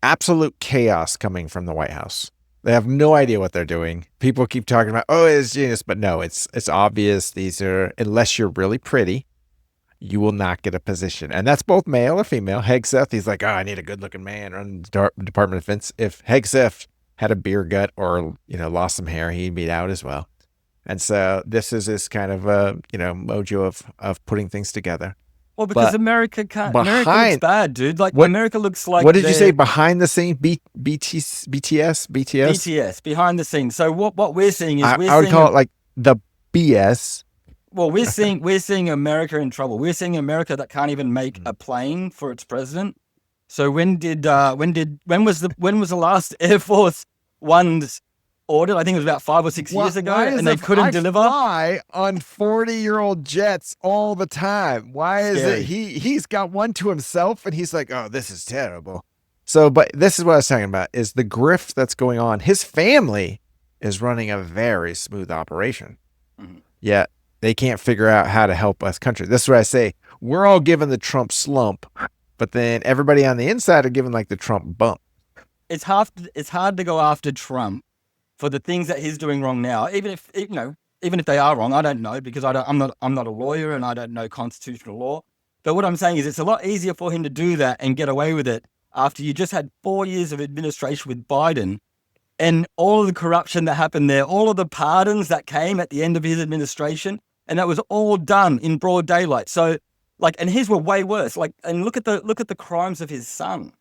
Speaker 1: absolute chaos coming from the White House. They have no idea what they're doing. People keep talking about, oh, it's genius, but no, it's obvious. These are, unless you're really pretty, you will not get a position. And that's both male or female. Hegseth, he's like, oh, I need a good-looking man running the Department of Defense. If Hegseth had a beer gut or, lost some hair, he'd be out as well. And so this is this kind of, mojo of putting things together.
Speaker 2: Well, because America can't. America looks bad, dude. Like America looks like.
Speaker 1: What did you say? Behind the scenes, BTS,
Speaker 2: behind the scenes. So what we're seeing is
Speaker 1: I would call it like the BS.
Speaker 2: Well, we're seeing America in trouble. We're seeing America that can't even make a plane for its president. So when was the last Air Force One's ordered? I think it was about 5 or 6 years ago, and they couldn't deliver.
Speaker 1: I fly on 40-year-old jets all the time. Why is it he's got one to himself and he's like, oh, this is terrible. So, but this is what I was talking about, is the grift that's going on. His family is running a very smooth operation. Mm-hmm. Yet they can't figure out how to help us country. This is what I say. We're all given the Trump slump, but then everybody on the inside are given like the Trump bump.
Speaker 2: It's hard to go after Trump for the things that he's doing wrong now, even if they are wrong. I don't know, because I'm not a lawyer and I don't know constitutional law. But what I'm saying is it's a lot easier for him to do that and get away with it after you just had 4 years of administration with Biden and all of the corruption that happened there, all of the pardons that came at the end of his administration, and that was all done in broad daylight. So, like, and his were way worse. Like, and look at the crimes of his son.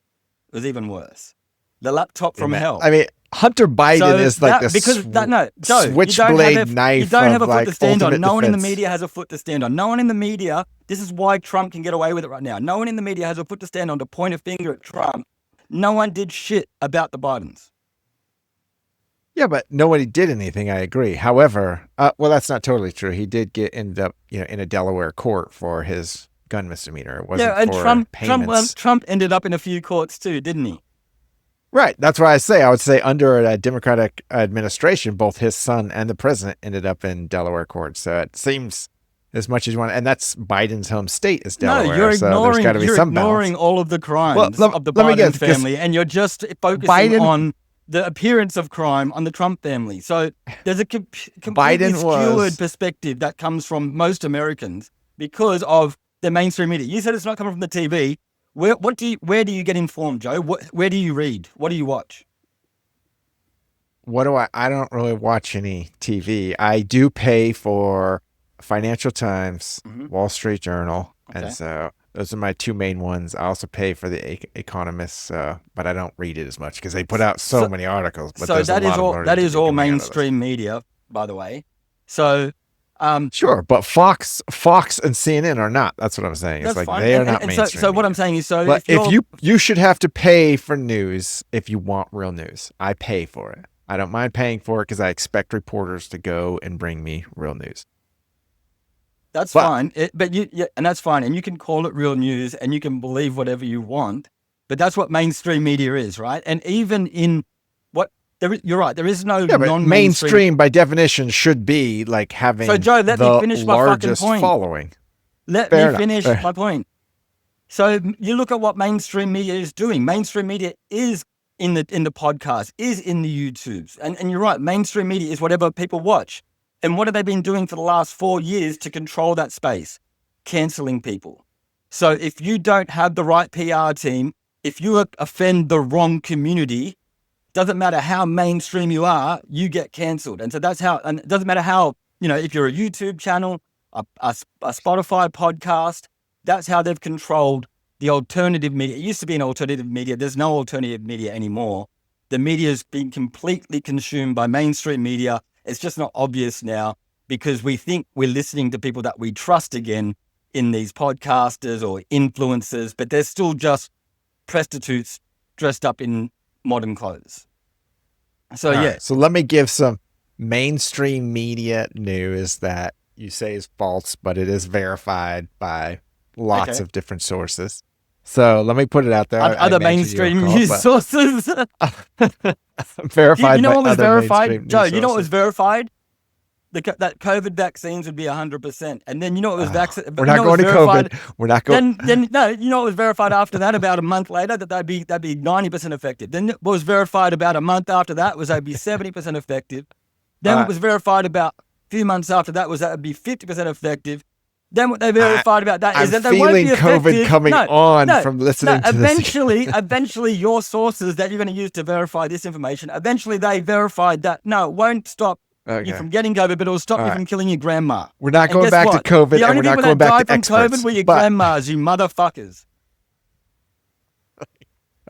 Speaker 2: It was even worse. The laptop from hell.
Speaker 1: I mean, Hunter Biden is like this switchblade knife.
Speaker 2: You don't have a foot
Speaker 1: like
Speaker 2: to stand on. No one in the
Speaker 1: defense.
Speaker 2: media has a foot to stand on. No one in the media. This is why Trump can get away with it right now. No one in the media has a foot to stand on to point a finger at Trump. No one did shit about the Bidens.
Speaker 1: Yeah, but nobody did anything. I agree. However, well, that's not totally true. He did end up, in a Delaware court for his gun misdemeanor. It wasn't
Speaker 2: and
Speaker 1: for payments.
Speaker 2: Trump ended up in a few courts too, didn't he?
Speaker 1: Right. That's why I would say under a Democratic administration, both his son and the president ended up in Delaware court. So it seems as much as you want, and that's Biden's home state is Delaware.
Speaker 2: No, you're ignoring,
Speaker 1: so you're
Speaker 2: ignoring all of the crimes of the Biden family, and you're just focusing on the appearance of crime on the Trump family. So there's a completely skewed perspective that comes from most Americans because of the mainstream media. You said it's not coming from the TV. Where do you get informed, Joe? Where do you read? What do you watch?
Speaker 1: I don't really watch any TV. I do pay for Financial Times, Wall Street Journal, and so those are my two main ones. I also pay for the Economist, but I don't read it as much because they put out so many articles. But
Speaker 2: so that is all mainstream media, by the way. So
Speaker 1: sure, but Fox and CNN are not. That's what I'm saying. It's like fine. They are not mainstream.
Speaker 2: So what I'm saying is,
Speaker 1: but if you should have to pay for news if you want real news. I pay for it. I don't mind paying for it because I expect reporters to go and bring me real news.
Speaker 2: That's fine, and that's fine, and you can call it real news, and you can believe whatever you want, but that's what mainstream media is, right? And even in you're right, there is no non-mainstream.
Speaker 1: Mainstream by definition should be like having
Speaker 2: so Joe, let me finish my fucking point.
Speaker 1: Following.
Speaker 2: Let me finish my point. So you look at what mainstream media is doing. Mainstream media is in the podcast, is in the YouTubes, and you're right. Mainstream media is whatever people watch. And what have they been doing for the last 4 years to control that space? Canceling people. So if you don't have the right PR team, if you offend the wrong community, doesn't matter how mainstream you are, you get canceled. And so that's how, and it doesn't matter how, if you're a YouTube channel, a Spotify podcast, that's how they've controlled the alternative media. It used to be an alternative media. There's no alternative media anymore. The media has been completely consumed by mainstream media. It's just not obvious now because we think we're listening to people that we trust again in these podcasters or influencers, but they're still just prostitutes dressed up in modern clothes. So,
Speaker 1: right. So let me give some mainstream media news that you say is false, but it is verified by lots of different sources. So let me put it out there.
Speaker 2: Other mainstream news sources.
Speaker 1: Verified.
Speaker 2: You know
Speaker 1: by
Speaker 2: what was
Speaker 1: other
Speaker 2: verified? Joe, you know what was
Speaker 1: sources.
Speaker 2: verified? That COVID vaccines would be 100%. And then you know what was vaccinated.
Speaker 1: We're not going to COVID. We're not going.
Speaker 2: Then no, you know what was verified after that? About a month later, that'd be 90% effective. Then what was verified about a month after that was that'd be 70% effective. Then what was verified about a few months after that was that would be 50% effective. Then what they verified about that is that they won't be effective.
Speaker 1: COVID coming from listening to this.
Speaker 2: Eventually, your sources that you're going to use to verify this information, eventually they verified that, no, it won't stop you from getting COVID, but it'll stop you from killing your grandma.
Speaker 1: We're not going back to COVID, and we're not going back to experts.
Speaker 2: The only people that died from COVID were your grandmas, you motherfuckers.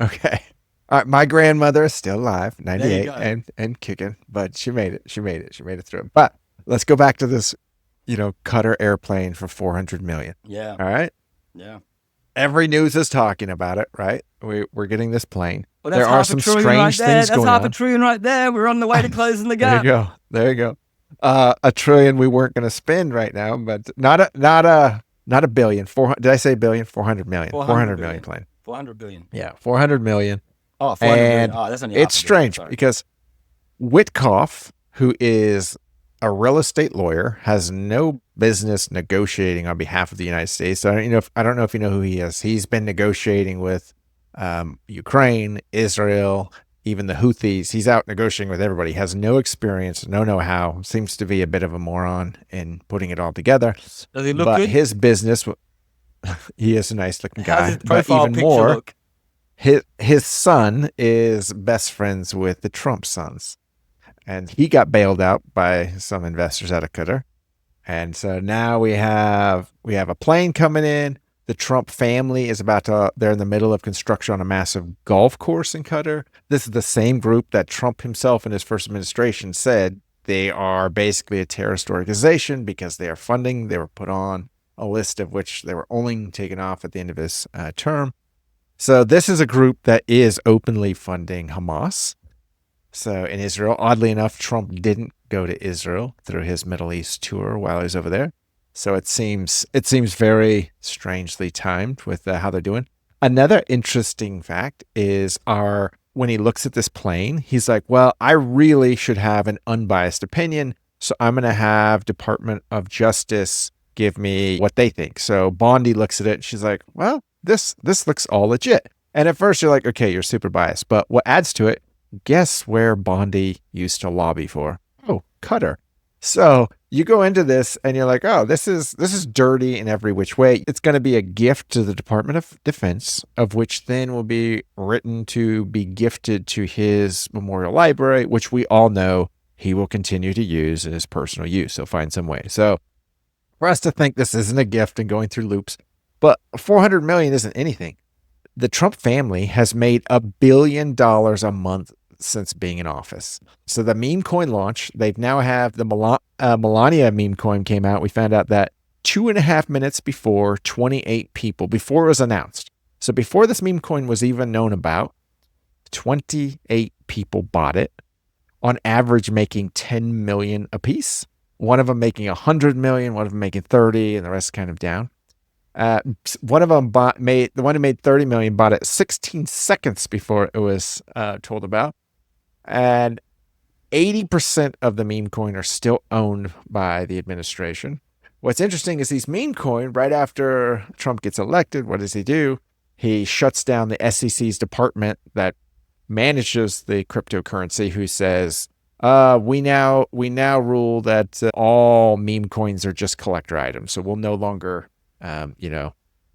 Speaker 1: Okay. All right, my grandmother is still alive, 98 and kicking, but she made it. She made it through. But let's go back to this Qatar airplane for $400 million.
Speaker 2: Yeah.
Speaker 1: All right.
Speaker 2: Yeah.
Speaker 1: Every news is talking about it, right? We're getting this plane.
Speaker 2: Well, there are some strange things going on. That's $500 billion right there. We're on the way to closing the gap.
Speaker 1: There you go. $1 trillion we weren't going to spend right now, but not a billion. Did I say billion? $400 million. $400 million plane.
Speaker 2: $400 billion.
Speaker 1: Yeah, $400 million.
Speaker 2: Oh, $400 billion. Oh, that's only
Speaker 1: it's strange because Witkoff, who is a real estate lawyer, has no business negotiating on behalf of the United States. So I don't know if you know who he is. He's been negotiating with Ukraine, Israel, even the Houthis. He's out negotiating with everybody. He has no experience, no know-how. Seems to be a bit of a moron in putting it all together.
Speaker 2: Does he look good?
Speaker 1: His business, he is a nice-looking guy.
Speaker 2: How's his profile
Speaker 1: but even
Speaker 2: picture
Speaker 1: more,
Speaker 2: look?
Speaker 1: his son is best friends with the Trump sons, and he got bailed out by some investors out of Qatar. And so now we have a plane coming in. The Trump family is they're in the middle of construction on a massive golf course in Qatar. This is the same group that Trump himself in his first administration said they are basically a terrorist organization because they are funding. They were put on a list of which they were only taken off at the end of his term. So this is a group that is openly funding Hamas. So in Israel, oddly enough, Trump didn't go to Israel through his Middle East tour while he was over there. So it seems very strangely timed with how they're doing. Another interesting fact is when he looks at this plane, he's like, well, I really should have an unbiased opinion. So I'm going to have Department of Justice give me what they think. So Bondi looks at it and she's like, well, this looks all legit. And at first you're like, okay, you're super biased. But what adds to it, guess where Bondi used to lobby for? Oh, Qatar. So you go into this and you're like, oh, this is dirty in every which way. It's going to be a gift to the Department of Defense, of which then will be written to be gifted to his memorial library, which we all know he will continue to use in his personal use. He'll find some way. So for us to think this isn't a gift and going through loops, but 400 million isn't anything. The Trump family has made $1 billion a month since being in office. So the meme coin launch, they've now have the Melania meme coin came out. We found out that 2.5 minutes before 28 people, before it was announced. So before this meme coin was even known about, 28 people bought it, on average making 10 million a piece. One of them making 100 million, one of them making 30, and the rest kind of down. One of them the one who made 30 million bought it 16 seconds before it was told about. And 80% of the meme coin are still owned by the administration. What's interesting is these meme coin, right after Trump gets elected, what does he do? He shuts down the SEC's department that manages the cryptocurrency, who says, we now rule that all meme coins are just collector items. So we'll no longer,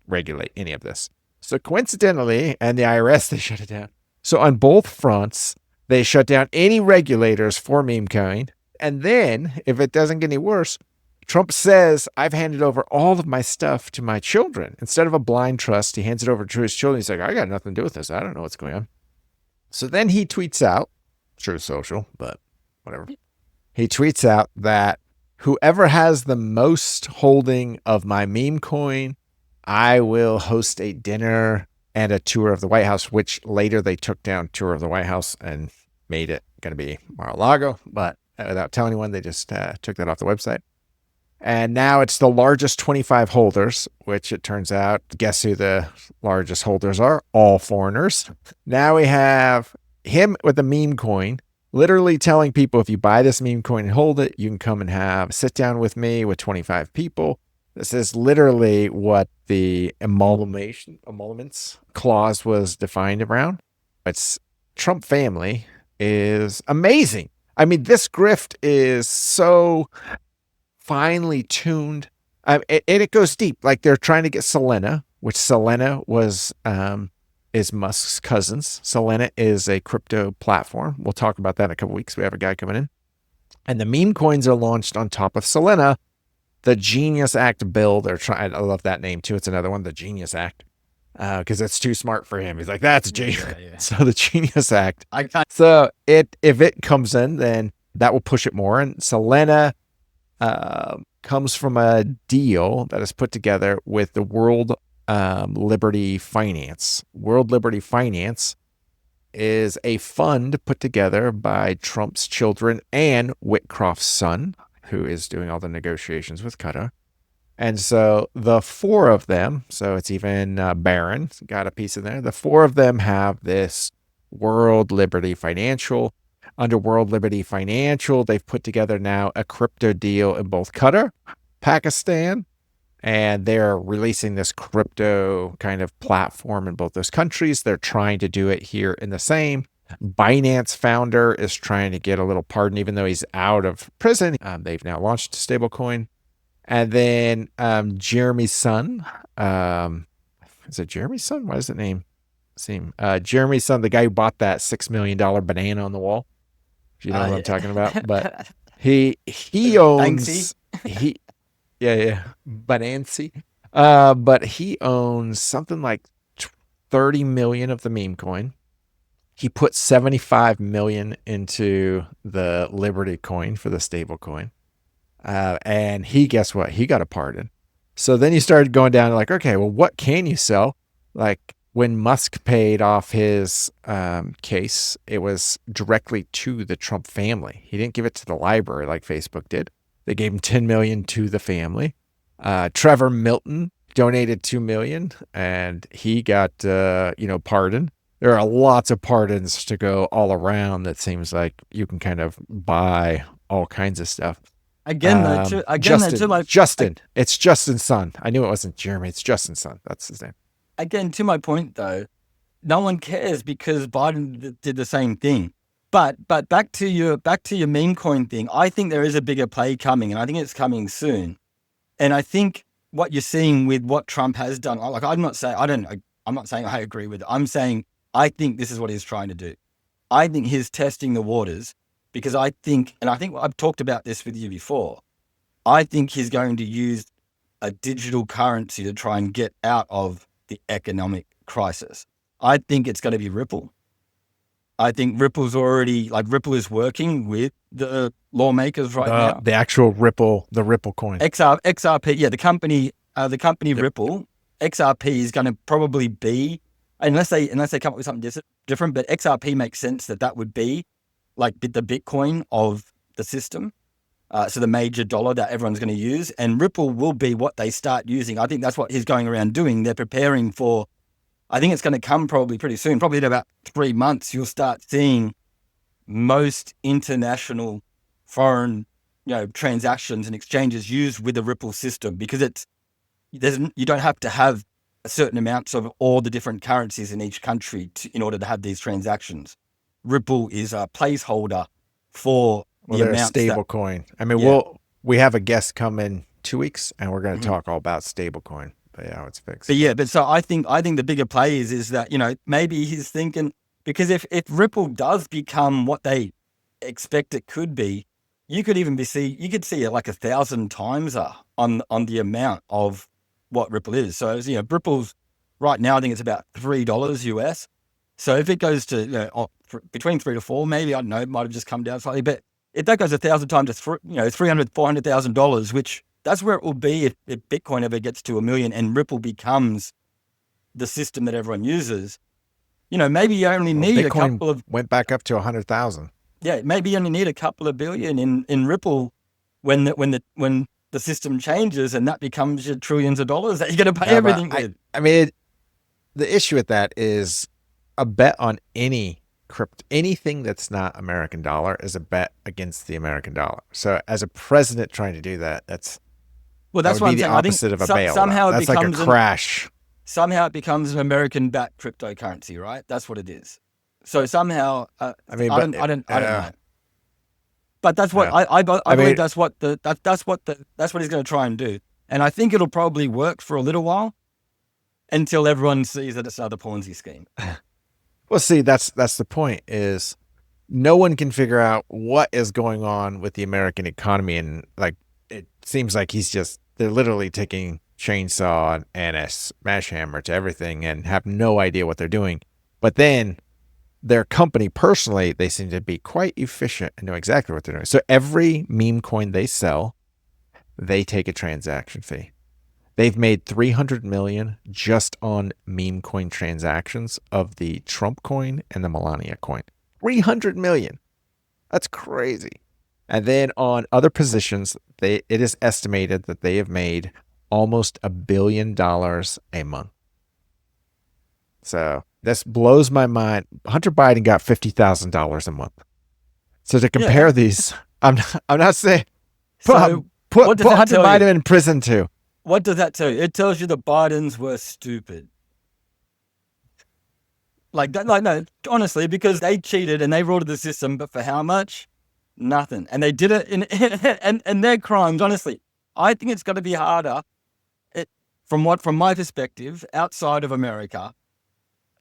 Speaker 1: regulate any of this. So coincidentally, and the IRS, they shut it down. So on both fronts, they shut down any regulators for meme coin. And then, if it doesn't get any worse, Trump says, I've handed over all of my stuff to my children. Instead of a blind trust, he hands it over to his children. He's like, I got nothing to do with this. I don't know what's going on. So then he tweets out, True Social, but whatever. He tweets out that whoever has the most holding of my meme coin, I will host a dinner and a tour of the White House, which later they took down tour of the White House and made it going to be Mar-a-Lago. But without telling anyone, they just took that off the website. And now it's the largest 25 holders, which it turns out, guess who the largest holders are? All foreigners. Now we have him with a meme coin, literally telling people, if you buy this meme coin and hold it, you can come and have a sit down with me with 25 people. This is literally what the emoluments clause was defined around. It's Trump family is amazing. I mean, this grift is so finely tuned. And it goes deep. Like they're trying to get Solana, which Solana is Musk's cousins. Solana is a crypto platform. We'll talk about that in a couple weeks. We have a guy coming in. And the meme coins are launched on top of Solana. The Genius Act bill, they're trying. I love that name too. It's another one, the Genius Act, because it's too smart for him. He's like, that's genius. Yeah. So the Genius Act. So if it comes in, then that will push it more. And Solana comes from a deal that is put together with the World Liberty Finance. World Liberty Finance is a fund put together by Trump's children and Whitcroft's son, who is doing all the negotiations with Qatar. And so the four of them, so it's even Barron got a piece in there. The four of them have this World Liberty Financial. Under World Liberty Financial, they've put together now a crypto deal in both Qatar, Pakistan, and they're releasing this crypto kind of platform in both those countries. They're trying to do it here in the same. Binance founder is trying to get a little pardon, even though he's out of prison. They've now launched a stablecoin. And then Jeremy's son, is it Jeremy's son? What is the name? seem. Jeremy's son, the guy who bought that $6 million banana on the wall. If you know what I'm talking about. But he
Speaker 2: Banksy.
Speaker 1: owns he yeah, Banancy. But he owns something like 30 million of the meme coin. He put 75 million into the Liberty coin for the stable coin. And guess what? He got a pardon. So then you started going down like, okay, well, what can you sell? Like when Musk paid off his case, it was directly to the Trump family. He didn't give it to the library like Facebook did. They gave him 10 million to the family. Trevor Milton donated 2 million and he got, pardoned. There are lots of pardons to go all around. That seems like you can kind of buy all kinds of stuff. Justin. It's Justin's son. I knew it wasn't Jeremy. It's Justin's son. That's his name.
Speaker 2: Again, to my point though, no one cares because Biden did the same thing. But back to your meme coin thing, I think there is a bigger play coming, and I think it's coming soon. And I think what you're seeing with what Trump has done, like I'm not saying I agree with it. I'm saying I think this is what he's trying to do. I think he's testing the waters because I think I've talked about this with you before. I think he's going to use a digital currency to try and get out of the economic crisis. I think it's going to be Ripple. I think Ripple is working with the lawmakers right now.
Speaker 1: The actual Ripple, the Ripple coin.
Speaker 2: XRP, yeah, the company Ripple, XRP is going to probably be, unless they come up with something different, but XRP makes sense that would be like the Bitcoin of the system. So the major dollar that everyone's going to use, and Ripple will be what they start using. I think that's what he's going around doing. They're preparing for, I think it's going to come probably pretty soon, probably in about 3 months, you'll start seeing most international foreign, transactions and exchanges used with the Ripple system because you don't have to have a certain amounts of all the different currencies in each country in order to have these transactions. Ripple is a placeholder for
Speaker 1: they're a stable coin. I mean, we have a guest come in 2 weeks and we're going to talk all about stable coin. But yeah, it's fixed.
Speaker 2: But so I think the bigger play is that, maybe he's thinking, because if Ripple does become what they expect it could be, you could see like 1,000 times on the amount of what Ripple is. So, Ripple's right now, I think it's about $3 US. So if it goes to, between 3 to 4, maybe, I don't know, it might have just come down slightly, but if that goes 1,000 times to $300,000, $400,000, which that's where it will be if Bitcoin ever gets to 1 million and Ripple becomes the system that everyone uses. Maybe you only need
Speaker 1: Bitcoin
Speaker 2: a couple of
Speaker 1: went back up to 100,000.
Speaker 2: Yeah, maybe you only need a couple of billion in Ripple when the system changes and that becomes your trillions of dollars that you're going to pay everything with.
Speaker 1: I mean, the issue with that is a bet on anything that's not American dollar is a bet against the American dollar. So as a president trying to do that, that's
Speaker 2: what I'm saying.
Speaker 1: Opposite of a bailout.
Speaker 2: Somehow
Speaker 1: that's like a crash.
Speaker 2: Somehow it becomes an American-backed cryptocurrency, right? That's what it is. So somehow, I don't know. But that's what I believe. That's what he's going to try and do, and I think it'll probably work for a little while until everyone sees that it's another Ponzi scheme.
Speaker 1: Well, see, that's the point. Is no one can figure out what is going on with the American economy, and like it seems like they're literally taking chainsaw and a smash hammer to everything and have no idea what they're doing. But then their company personally, they seem to be quite efficient and know exactly what they're doing. So every meme coin they sell, they take a transaction fee. They've made 300 million just on meme coin transactions of the Trump coin and the Melania coin. 300 million. That's crazy. And then on other positions, it is estimated that they have made almost $1 billion a month. So this blows my mind. Hunter Biden got $50,000 a month. So to compare these, I'm not saying put Hunter Biden in prison too.
Speaker 2: What does that tell you? It tells you the Bidens were stupid. No, honestly, because they cheated and they ruled the system, but for how much? Nothing. And they did it and their crimes, honestly, I think it's going to be harder from my perspective, outside of America,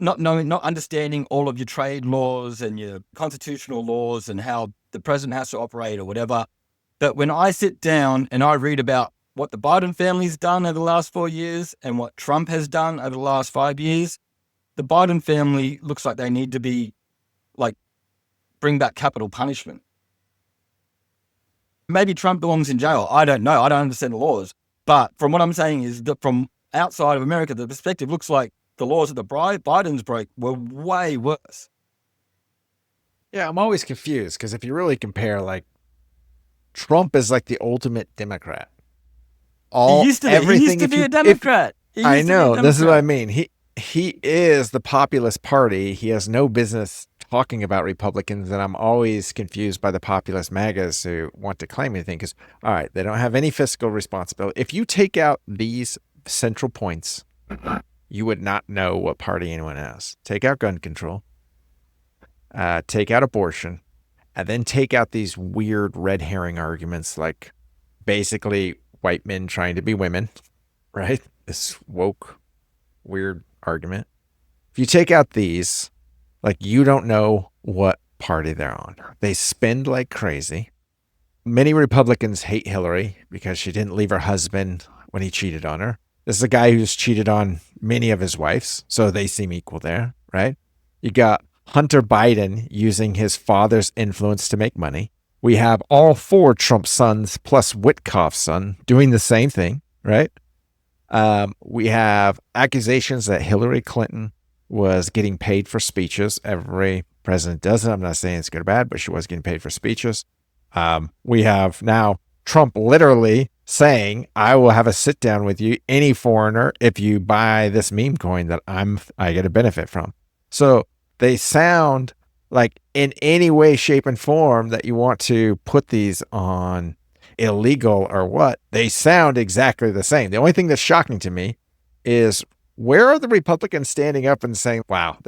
Speaker 2: not knowing, not understanding all of your trade laws and your constitutional laws and how the president has to operate or whatever. But when I sit down and I read about what the Biden family's done over the last 4 years and what Trump has done over the last 5 years, the Biden family looks like they need to be like, bring back capital punishment. Maybe Trump belongs in jail. I don't know. I don't understand the laws. But from what I'm saying is that from outside of America, the perspective looks like the laws that the Bidens broke were way worse.
Speaker 1: Yeah, I'm always confused because if you really compare, like, Trump is like the ultimate Democrat.
Speaker 2: He used to be a Democrat.
Speaker 1: I know, this is what I mean. He is the populist party. He has no business talking about Republicans, and I'm always confused by the populist MAGAs who want to claim anything because, all right, they don't have any fiscal responsibility. If you take out these central points, you would not know what party anyone has. Take out gun control, take out abortion, and then take out these weird red herring arguments like basically white men trying to be women, right? This woke, weird argument. If you take out these, like, you don't know what party they're on. They spend like crazy. Many Republicans hate Hillary because she didn't leave her husband when he cheated on her. This is a guy who's cheated on many of his wives, so they seem equal there, right? You got Hunter Biden using his father's influence to make money. We have all 4 Trump sons plus Witkoff's son doing the same thing, right? We have accusations that Hillary Clinton was getting paid for speeches. Every president does it. I'm not saying it's good or bad, but she was getting paid for speeches. We have now Trump literally saying, I will have a sit down with you, any foreigner, if you buy this meme coin that I get a benefit from. So they sound like in any way, shape, and form that you want to put these on illegal or what, they sound exactly the same. The only thing that's shocking to me is where are the Republicans standing up and saying, wow,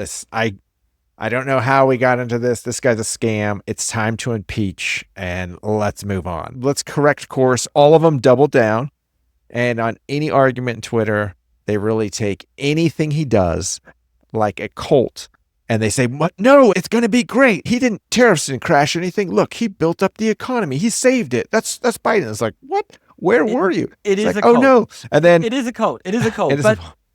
Speaker 1: I don't know how we got into this. This guy's a scam. It's time to impeach and let's move on. Let's correct course. All of them double down. And on any argument in Twitter, they really take anything he does like a cult. And they say, what? No, it's going to be great. Tariffs didn't crash anything. Look, he built up the economy. He saved it. That's Biden. It's like, what? Where were you?
Speaker 2: It is
Speaker 1: like,
Speaker 2: a cult.
Speaker 1: Oh no. And then
Speaker 2: it is a cult. It is a cult.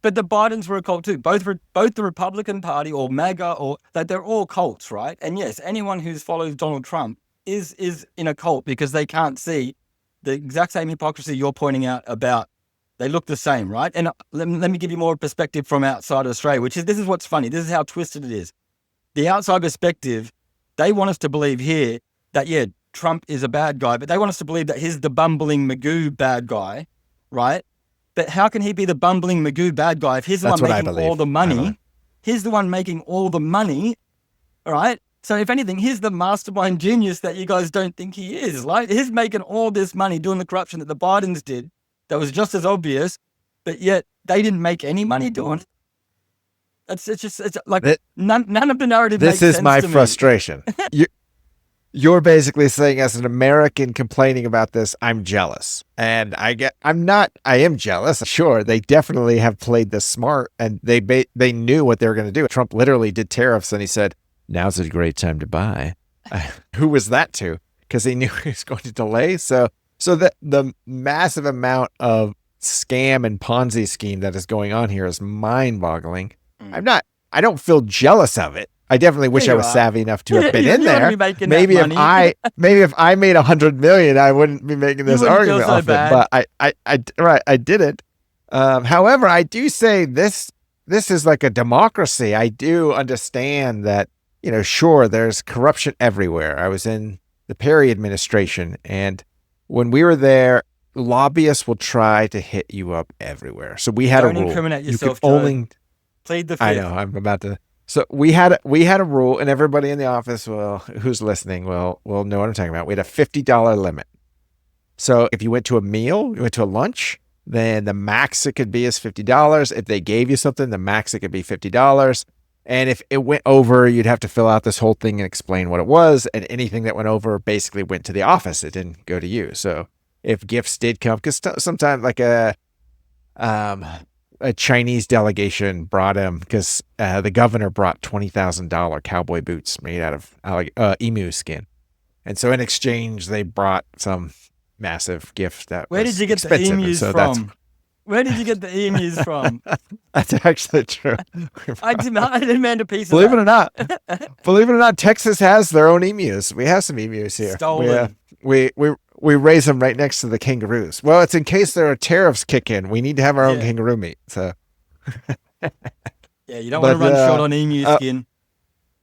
Speaker 2: But the Bidens were a cult too. Both the Republican Party or MAGA or like they're all cults, right? And yes, anyone who follows Donald Trump is in a cult because they can't see the exact same hypocrisy you're pointing out about. They look the same, right? And let me give you more perspective from outside of Australia, this is what's funny. This is how twisted it is. The outside perspective, they want us to believe here that, yeah, Trump is a bad guy, but they want us to believe that he's the bumbling Magoo bad guy, right? But how can he be the bumbling Magoo bad guy if he's the one making all the money? He's the one making all the money, all right? So if anything, he's the mastermind genius that you guys don't think he is, right? He's making all this money doing the corruption that the Bidens did that was just as obvious, but yet they didn't make any money doing it. It's like none of the narrative makes sense to me.
Speaker 1: This is my frustration. You're basically saying, as an American complaining about this, I'm jealous. And I am jealous. Sure, they definitely have played this smart, and they knew what they were going to do. Trump literally did tariffs, and he said, now's a great time to buy. Who was that to? Because he knew he was going to delay. So the massive amount of scam and Ponzi scheme that is going on here is mind-boggling. I don't feel jealous of it. I definitely wish I was savvy enough to have been in there. Maybe if I made 100 million, I wouldn't be making this argument off it. But I didn't. However, I do say this is like a democracy. I do understand that, sure, there's corruption everywhere. I was in the Perry administration, and when we were there, lobbyists will try to hit you up everywhere. So we had a rule.
Speaker 2: Don't incriminate yourself,
Speaker 1: you could only
Speaker 2: plead the fifth.
Speaker 1: I know. I'm about to. So we had a rule, and everybody in the office who's listening will know what I'm talking about. We had a $50 limit. So if you went to a meal, you went to a lunch, then the max it could be is $50. If they gave you something, the max it could be $50. And if it went over, you'd have to fill out this whole thing and explain what it was. And anything that went over basically went to the office. It didn't go to you. So if gifts did come, because sometimes like a Chinese delegation brought him because the governor brought $20,000 cowboy boots made out of emu skin. And so in exchange, they brought some massive gift that
Speaker 2: Where
Speaker 1: was
Speaker 2: did you get the
Speaker 1: expensive. And
Speaker 2: emus
Speaker 1: so
Speaker 2: from? Where did you get the emus from?
Speaker 1: that's actually true.
Speaker 2: I demand a piece of
Speaker 1: Believe it
Speaker 2: that.
Speaker 1: or not, Texas has their own emus. We have some emus here.
Speaker 2: Stolen.
Speaker 1: We raise them right next to the kangaroos. Well, it's in case there are tariffs kick in. We need to have our own kangaroo meat. So
Speaker 2: yeah, you don't want to run short on emu skin.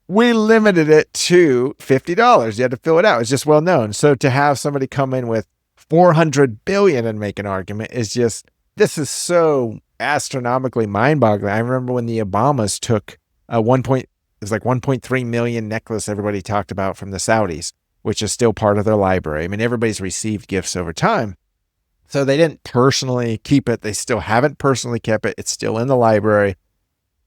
Speaker 1: We limited it to $50. You had to fill it out. It's just well known. So to have somebody come in with $400 billion and make an argument is just, this is so astronomically mind-boggling. I remember when the Obamas took it was like 1.3 million necklace everybody talked about from the Saudis, which is still part of their library. I mean, everybody's received gifts over time. So they didn't personally keep it. They still haven't personally kept it. It's still in the library.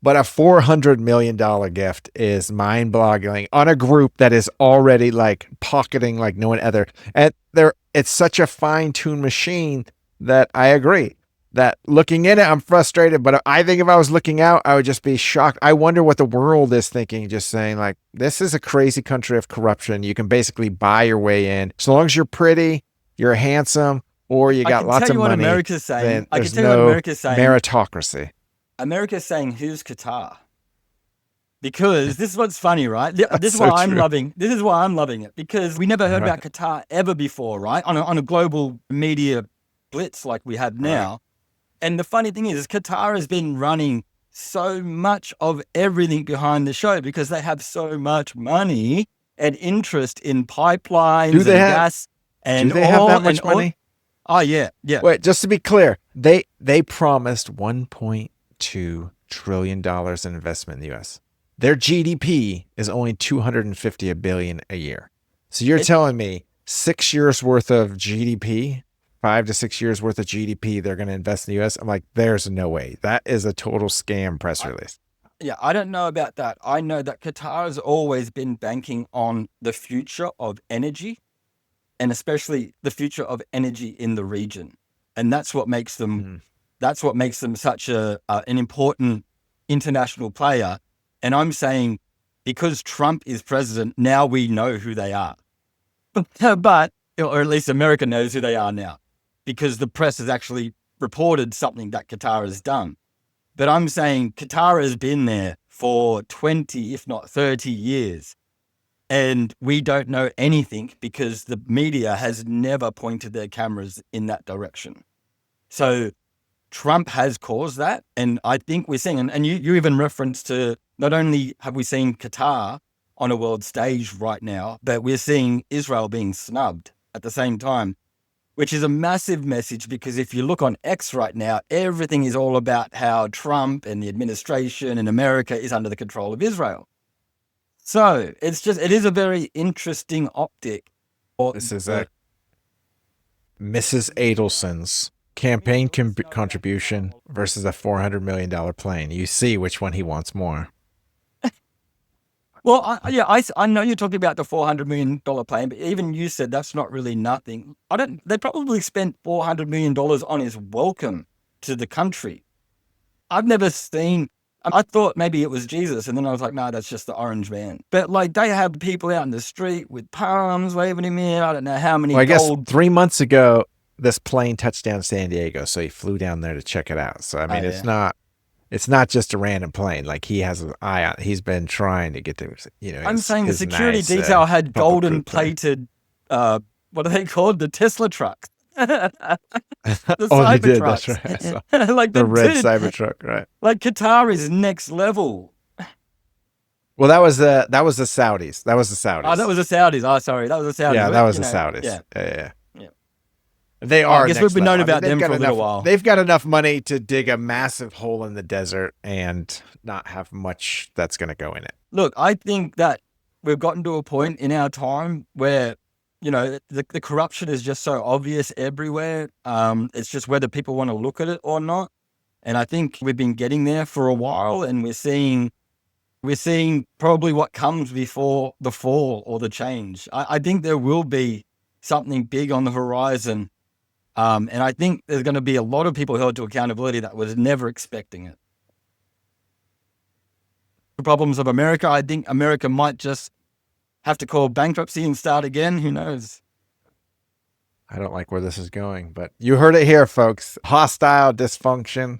Speaker 1: But a $400 million gift is mind-boggling on a group that is already like pocketing like no one other. And it's such a fine-tuned machine that I agree that looking in it, I'm frustrated. But I think if I was looking out, I would just be shocked. I wonder what the world is thinking, just saying like, this is a crazy country of corruption. You can basically buy your way in. As long as you're pretty, you're handsome, or you got lots of money.
Speaker 2: America's saying.
Speaker 1: I can tell you what America's saying. Meritocracy.
Speaker 2: America's saying, who's Qatar? Because this is what's funny, right? This is why I'm loving. This is why I'm loving it, because we never heard about Qatar ever before, right? On a global media blitz like we have now. Right. And the funny thing is Qatar has been running so much of everything behind the show because they have so much money and interest in pipelines and gas. And
Speaker 1: do they have that much money?
Speaker 2: Oh yeah.
Speaker 1: Wait, just to be clear, they promised $1.2 trillion in investment in the U.S. Their GDP is only $250 billion a year. So you're telling me 6 years worth of GDP, 5 to 6 years worth of GDP, they're going to invest in the U.S.? I'm like, there's no way. That is a total scam press release.
Speaker 2: Yeah, I don't know about that. I know that Qatar has always been banking on the future of energy, and especially the future of energy in the region. And that's what makes them that's what makes them such an important international player. And I'm saying because Trump is president, now we know who they are. But, or at least America knows who they are now, because the press has actually reported something that Qatar has done. But I'm saying Qatar has been there for 20, if not 30 years. And we don't know anything because the media has never pointed their cameras in that direction. So Trump has caused that. And I think we're seeing, and you even referenced to, not only have we seen Qatar on a world stage right now, but we're seeing Israel being snubbed at the same time, which is a massive message, because if you look on X right now, everything is all about how Trump and the administration in America is under the control of Israel. So it is a very interesting optic.
Speaker 1: This is Mrs. Adelson's campaign contribution versus a $400 million plane. You see which one he wants more.
Speaker 2: Well, I know you're talking about the $400 million plane, but even you said that's not really nothing. They probably spent $400 million on his welcome to the country. I've never seen, I thought maybe it was Jesus, and then I was like, no, that's just the orange man. But like, they have people out in the street with palms waving him in. I don't know how many.
Speaker 1: Well, I guess 3 months ago, this plane touched down in San Diego, so he flew down there to check it out. So I mean, it's not just a random plane. Like, he has an eye on. He's been trying to get to,
Speaker 2: I'm saying the security detail had golden plated, what are they called? The Tesla trucks. The
Speaker 1: they did. That's right.
Speaker 2: Like
Speaker 1: the red Cybertruck, right?
Speaker 2: Like, Qatar is next level.
Speaker 1: Well, that was the Saudis. That was the Saudis.
Speaker 2: Oh, that was the Saudis. Oh, sorry, that was the Saudis.
Speaker 1: Yeah, that was the Saudis. Yeah. They are.
Speaker 2: I guess we've been known about them for a little while.
Speaker 1: They've got enough money to dig a massive hole in the desert and not have much that's going to go in it.
Speaker 2: Look, I think that we've gotten to a point in our time where, the corruption is just so obvious everywhere. It's just whether people want to look at it or not. And I think we've been getting there for a while, and we're seeing probably what comes before the fall or the change. I think there will be something big on the horizon And I think there's going to be a lot of people held to accountability that was never expecting it. The problems of America, I think America might just have to call bankruptcy and start again. Who knows?
Speaker 1: I don't like where this is going, but you heard it here, folks. Hostile dysfunction.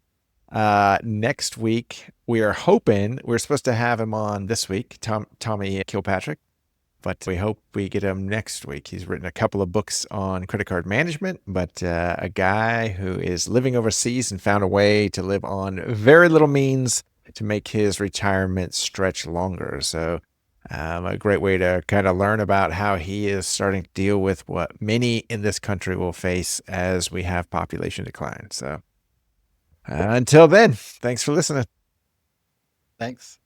Speaker 1: Next week, we're supposed to have him on this week, Tommy Kilpatrick, but we hope we get him next week. He's written a couple of books on credit card management, but a guy who is living overseas and found a way to live on very little means to make his retirement stretch longer. So a great way to kind of learn about how he is starting to deal with what many in this country will face as we have population decline. So until then, thanks for listening.
Speaker 2: Thanks.